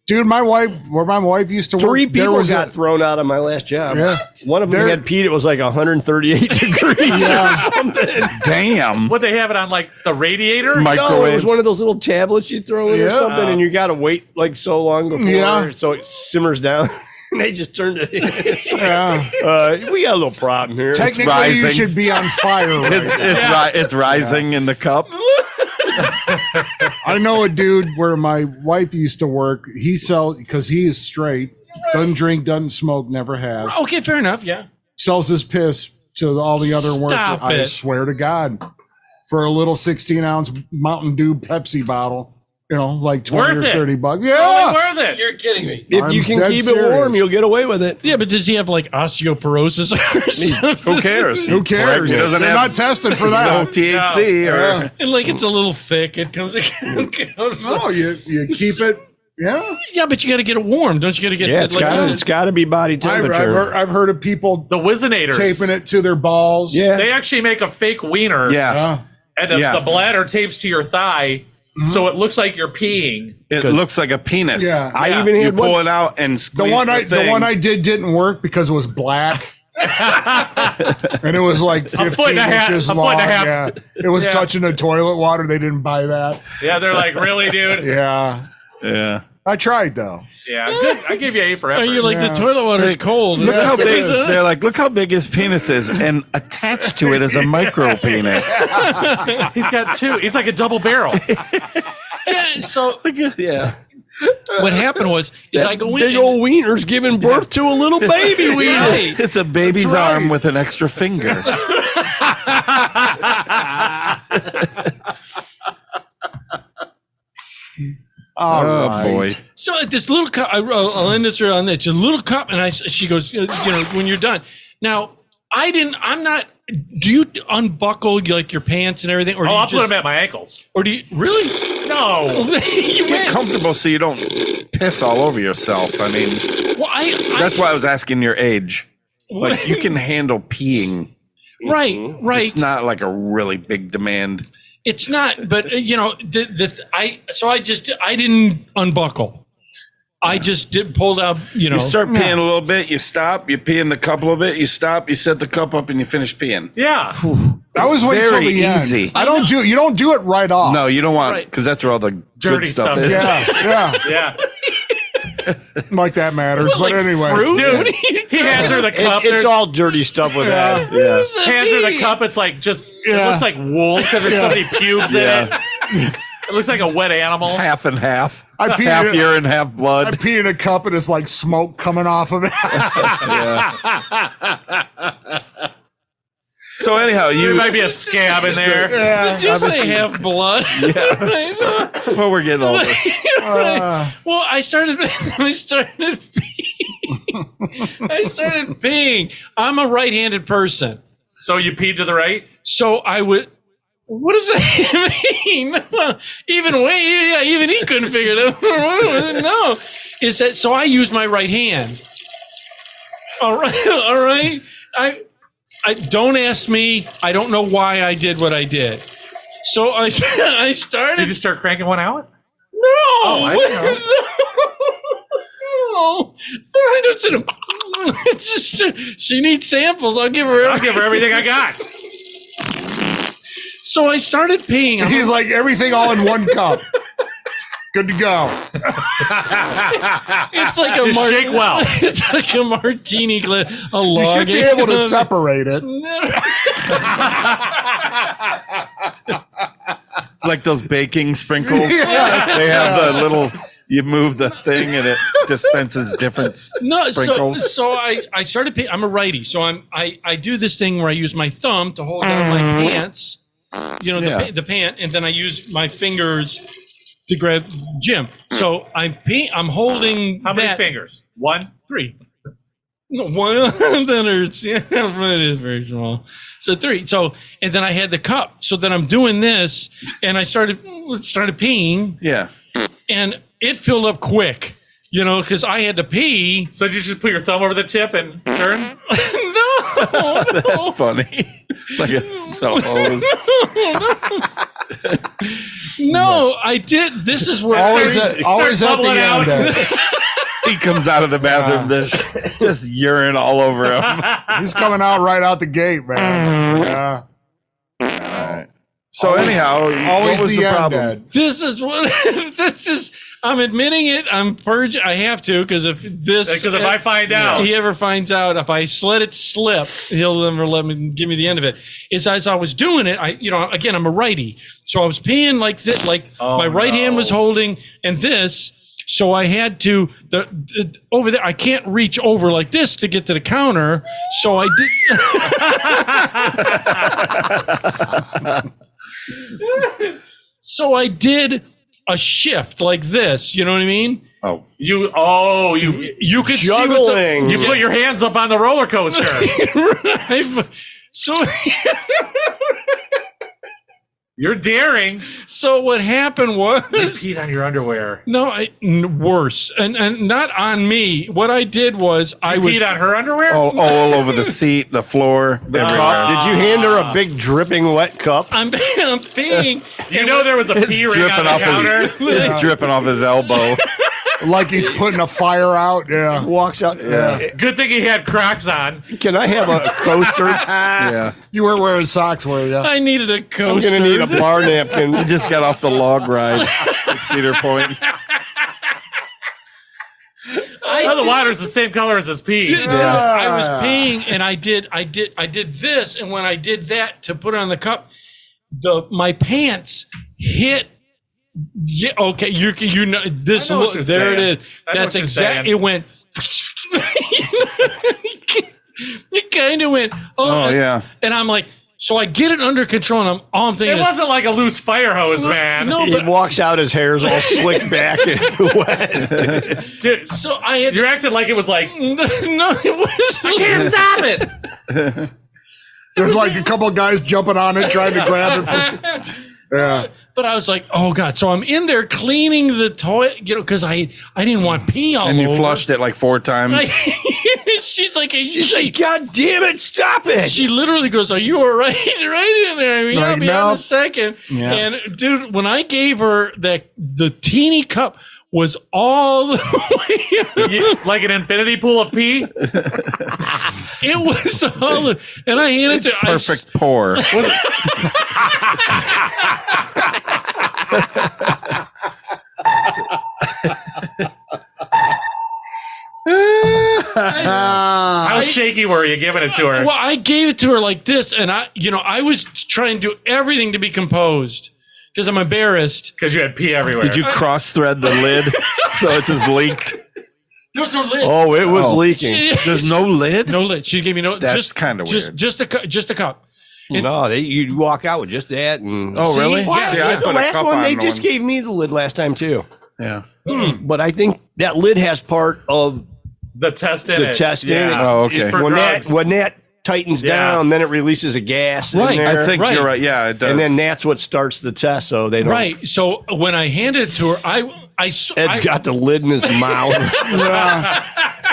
Dude, where my wife used to work, Three there people was got thrown out of my last job. Yeah. One of them There- had peed. It was like 138 degrees or something. Damn. What, they have it on like the radiator? No, it Microwave. was one of those little tablets you throw in or Yeah. something, and you got to wait like so long before, Yeah. so it simmers down. And they just turned it in. It's like, Yeah. we got a little problem here. Technically, you rising. should be on fire. Right now. It's rising in the cup. I know a dude where my wife used to work. He sells, because he is straight, doesn't drink, doesn't smoke, never has. Okay, fair enough. Yeah. Sells his piss to all the other workers. Stop I it. swear to God, for a little 16-ounce Mountain Dew Pepsi bottle, like 20 Worth or it. 30 bucks. Totally Yeah. worth it. You're kidding me. If you I'm can dead keep it warm, serious. you'll get away with it. Yeah, but does he have like osteoporosis or something? Who cares? Who cares? He doesn't They're have not tested for no that. THC or Yeah. And like it's a little thick. It comes. No, you keep it. Yeah. Yeah, but you got to get it warm. Don't you got to get? Yeah, it's got to be body I've temperature. heard of people The Wizenators. taping it to their balls. Yeah. They actually make a fake wiener. Yeah. And Yeah. the bladder tapes to your thigh, so it looks like you're peeing. It looks like a penis. Yeah. I Yeah. even You had pull one. it out and The squeeze the one I did didn't work because it was black. And it was like 15 foot and a half- inches a foot long. and a half. Yeah. It was Yeah. touching the toilet water. They didn't buy that. Yeah, they're like, really, dude? Yeah. Yeah. I tried though. Yeah, good. I give you A for effort. Are you like the toilet water is cold? Look Yeah, how it big. is. They're like, look how big his penis is, and attached to it is a micro penis. He's got two. He's like a double barrel. Yeah. So Yeah. what happened was, I go in. Big old wiener's giving birth to a little baby wiener. Right. It's a baby's That's right. arm with an extra finger. All Oh right. boy. So this little cup, I'll end this on this. A little cup, and she goes, when you're done. Now, I'm not. Do you unbuckle like your pants and everything, or do Oh, you I'll just, put them at my ankles. or do you really? No. You Get went- comfortable so you don't piss all over yourself. I mean, Well, that's why I was asking your age. Like, you can handle peeing. right. It's not like a really big demand. It's not, but I didn't unbuckle. I just pulled out, You start peeing a little bit, you stop, you pee in the cup a little bit, you stop, you set the cup up, and you finish peeing. Yeah. I was waiting till very the end. easy. You don't do it right off. No, you don't want, Right. because that's where all the Dirty good stuff stuff is. Yeah. Yeah. Like that matters. But anyway. fruit? Dude, What are you he hands her the cup. It's There's- all dirty stuff with that. Yeah. hands her the cup. It's like just, it Yeah. looks like wool because there's so many pubes in it. It looks like a wet animal. Half and half. I pee half in it. urine, half I blood. pee in a cup and it's like smoke coming off of it. So anyhow, There might be a scab in there. Did you say have blood? Yeah. Well, we're getting older. Well, I started peeing. I'm a right-handed person. So you peed to the right? So I would. What does that mean? Even he couldn't figure it out. No, is that so? I use my right hand. All right. I don't ask me. I don't know why I did what I did. So I started. Did you start cranking one out? No. Oh, I didn't know. No. I don't sit. It's just she needs samples. I'll give her everything I got. So I started peeing. He's like, everything all in one cup. Good to go. It's like a Just shake well. It's like a martini glass. A You should be able to separate it. Like those baking sprinkles. Yes. They have the little. You move the thing and it dispenses different sprinkles. So I started peeing. I'm a righty, so I do this thing where I use my thumb to hold down my pants. You know, the pant, and then I use my fingers to grab Jim. So I'm holding. How many fingers? 1, 3. No, one. That hurts. Yeah, it is very small. So 3. So and then I had the cup. So then I'm doing this, and I started peeing. Yeah. And it filled up quick. You know, because I had to pee. So did you just put your thumb over the tip and turn? No. That's funny. Like a hose. No, I did. This is where Always at the end. He comes out of the bathroom, just urine all over him. He's coming out right out the gate, man. Yeah. All right. So anyhow, always what was the problem? Ed. This is what this is. I'm admitting it. I'm purging. I have to because if I find out, he ever finds out, if I let it slip, he'll never let me give me the end of it. Is as I was doing it, again, I'm a righty, so I was peeing like this, my right hand was holding and this. So I had to over there. I can't reach over like this to get to the counter. So I did. So I did a shift like this. You know what I mean? You could juggling. See you put your hands up on the roller coaster. Right. So. You're daring. So what happened was you peed on your underwear. No, worse, and not on me. What I did was I peed on her underwear. All over the seat, the floor. Did you hand her a big dripping wet cup? I'm peeing. There was a pee ring on the counter. It's dripping off his elbow. Like he's putting a fire out. Yeah. Walks out. Yeah. Good thing he had Crocs on. Can I have a coaster? Yeah. You weren't wearing socks, were you? I needed a coaster. I'm going to need a bar napkin. He just got off the log ride at Cedar Point. The water's the same color as his pee. I was peeing, and I did this, and when I did that to put it on the cup, my pants hit. Yeah. Okay. You know this. Look, there saying. It is. That's exactly. It went. It kind of went. Oh yeah. And I'm like, so I get it under control, and all I'm thinking it wasn't like a loose fire hose, man. No, he walks out, his hair's all slicked back and wet. Dude, so I had. You're acting like it was like. No, it was. I can't stop it. There's like a couple of guys jumping on it, trying to grab it. Yeah. But I was like, oh God. So I'm in there cleaning the toilet, because I didn't want pee all over. And you flushed it like 4 times. She's like, God damn it, stop it. She literally goes, are you all right? Right in there. I mean, I'll be on in a second. Yeah. And dude, when I gave her the teeny cup was all the way like an infinity pool of pee. It was all, and I handed it to perfect pour. How shaky were you giving it to her? Well, I gave it to her like this, and I was trying to do everything to be composed because I'm embarrassed. Because you had pee everywhere. Did you cross thread the lid so it just leaked? There was no lid. Oh, it was leaking. There's no lid? No lid. She gave me no. That's kind of weird. Just a cup. No, you walk out with just that. And Oh, really? Yeah, See, I that's the put a last cup one. on They the just one. gave me the lid last time too. Yeah. But I think that lid has part of The test in the it. test in it. Oh, okay. For When drugs. that tightens Yeah. down, then it releases a gas. Right. In there. I think Right. you're right. Yeah, it does. And then that's what starts the test. So they don't. Right. So when I handed it to her, Ed's got the lid in his mouth.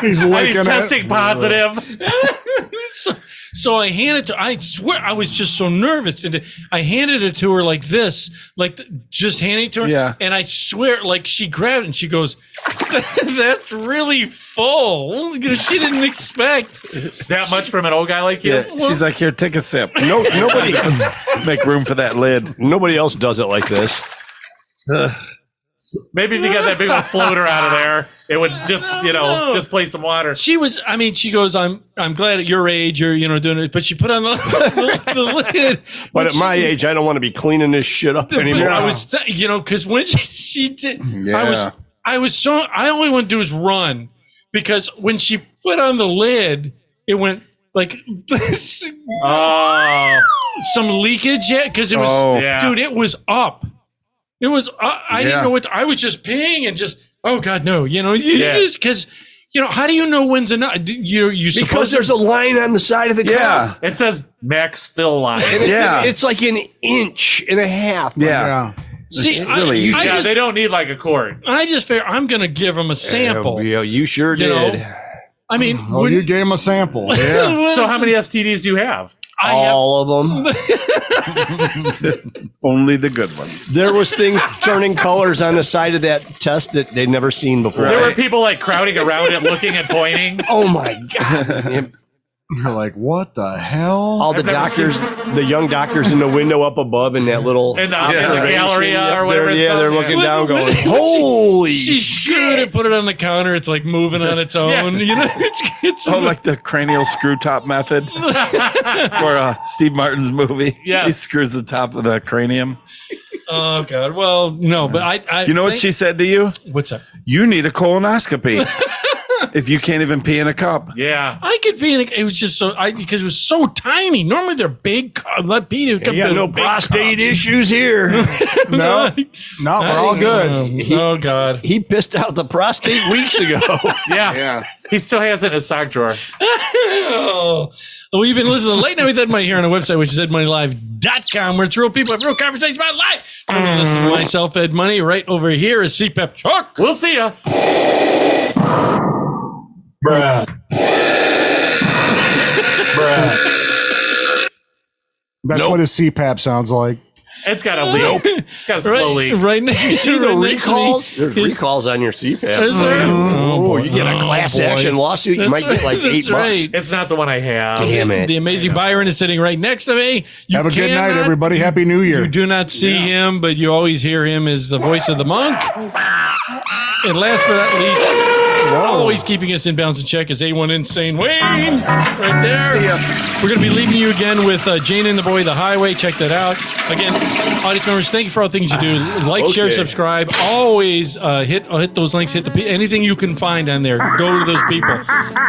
He's And licking he's it. testing positive. So I handed to. I swear I was just so nervous, and I handed it to her like this, just handing it to her. Yeah. And I swear, like she grabbed it and she goes, "That's really full." She didn't expect. That much from an old guy like you? Yeah. She's like, here, take a sip. Nobody, Make room for that lid. nobody else does it like this. Maybe if you got that big old floater out of there, it would just, displace some water. She was. I mean, she goes, "I'm glad at your age you're doing it," but she put on the lid. But at my age, I don't want to be cleaning this shit up But anymore. I was, because when she did, Yeah. I only want to do is run, because when she put on the lid, it went like Oh. some leakage yet, because it was, Oh. Yeah. dude, it was up. It was, I didn't Yeah. know what, I was just peeing and just, oh God, no, Yeah. because, how do you know when's enough? You because supposed there's a line on the side of the Yeah. cup. It says max fill line. Yeah. It's like an inch and a half. Yeah. see, It's really easy. Yeah, they don't need like a quart. I just figure I'm going to give them a sample. Yeah, you sure You did. know? I mean, Oh, you gave him a sample. Yeah. So how many STDs do you have? I have, All of them. Only the good ones. There was things turning colors on the side of that test that they'd never seen before. There were people like crowding around it, looking and pointing. Oh my God. You're like, what the hell? All the I've never doctors, the young doctors in the window up above in that little In the observation Galleria up or whatever there. it's Yeah, called. they're Yeah. looking down going, holy she screwed it, put it on the counter. It's like moving on its own. It's Oh, like the cranial screw top method for Steve Martin's movie. Yes. He screws the top of the cranium. oh God. Well, no, but I You know what think- she said to you? What's up? You need a colonoscopy if you can't even pee in a cup. Yeah. I could be in it was just so because it was so tiny. Normally they're big. Let Pete You got no prostate issues here. No, no, we're all good. Oh God. He pissed out the prostate weeks ago. Yeah. He still has it in his sock drawer. Oh. Well, you've been listening to Late Night with Ed Money here on our website, which is edmoneylive.com, where it's real people have real conversations about life. You're gonna listen to myself, Ed Money. Right over here is CPAP Chuck. We'll see ya. That's what his CPAP sounds like. It's got a leak. It's got a slow leak. Right next You see the right next to me recalls? There's is- recalls on your CPAP. Is there? Oh, you get a Oh, class boy. action lawsuit, you That's might get like right. That's $8. right. It's not the one I have. Damn it. The amazing Byron is sitting right next to me. You Have a good night, cannot- everybody. Happy New Year. You do not see him, but you always hear him as the voice of the monk. And last but not least, always keeping us in balance and check is A1 Insane Wayne right there. We're going to be leaving you again with Jane and the Boy, The Highway. Check that out. Again, audience members, thank you for all the things you do. Like, share, Okay. subscribe. Always hit those links. Hit anything you can find on there. Go to those people.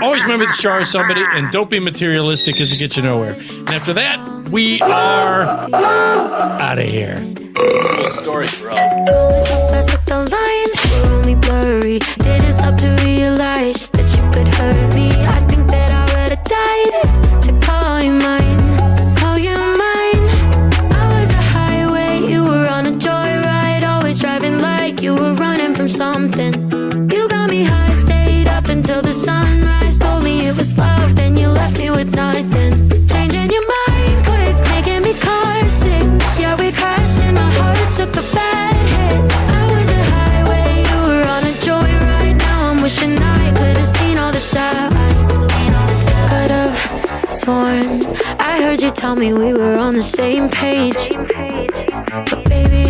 Always remember to char somebody, and don't be materialistic because it gets you nowhere. And after that, we are out of here. Cool story, bro. Going so fast that the lines were only blurry. Didn't stop to realize that you could hurt me. I think that I would have died to call you mine, call you mine. I was a highway, you were on a joyride, always driving like you were running from something. You got me high, stayed up until the sunrise. Told me it was love, then you left me with nothing. Changing your mind quick, making me car sick. Yeah, we crashed and my heart took a bad hit. I was a highway, you were on a joyride. Now I'm wishing I could have seen all the signs. Could have sworn I heard you tell me we were on the same page. But baby,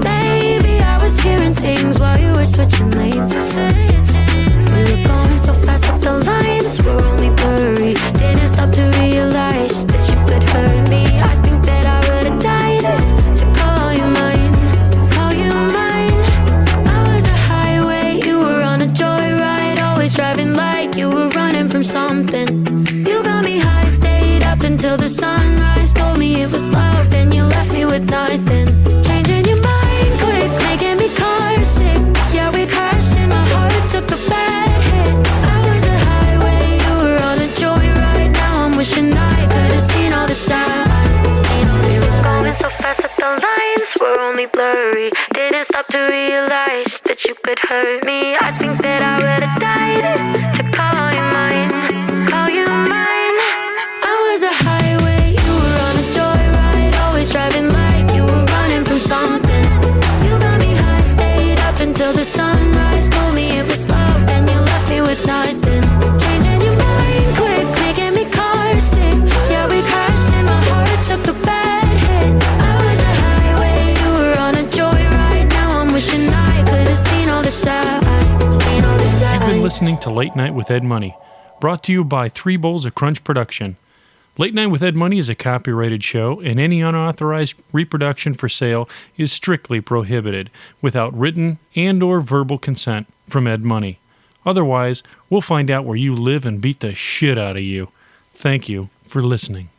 maybe I was hearing things while you were switching lanes. We were going so fast that the lines were only blurry. Didn't stop to realize that you could hurt me. I think that I would have died to call you mine, call you mine. I was a highway, you were on a joyride, always driving like you were running from something. You got me high, stayed up until the sunrise. Told me blurry. Didn't stop to realize that you could hurt me. I think that I would have died to call you mine, call you mine. I was a highway, you were on a joyride, always driving like you were running from something. You got me high, stayed up until the sunrise, told me it was love, then you left me with nothing. Changing your mind quick, making me car sick. Yeah, we crashed and my heart took a bad hit. I was a highway, you were on a joyride. Now I'm wishing I could have seen all the signs. You've been listening to Late Night with Ed Money, brought to you by 3 Bowls of Crunch Production. Late Night with Ed Money is a copyrighted show, and any unauthorized reproduction for sale is strictly prohibited without written and or verbal consent from Ed Money. Otherwise, we'll find out where you live and beat the shit out of you. Thank you for listening.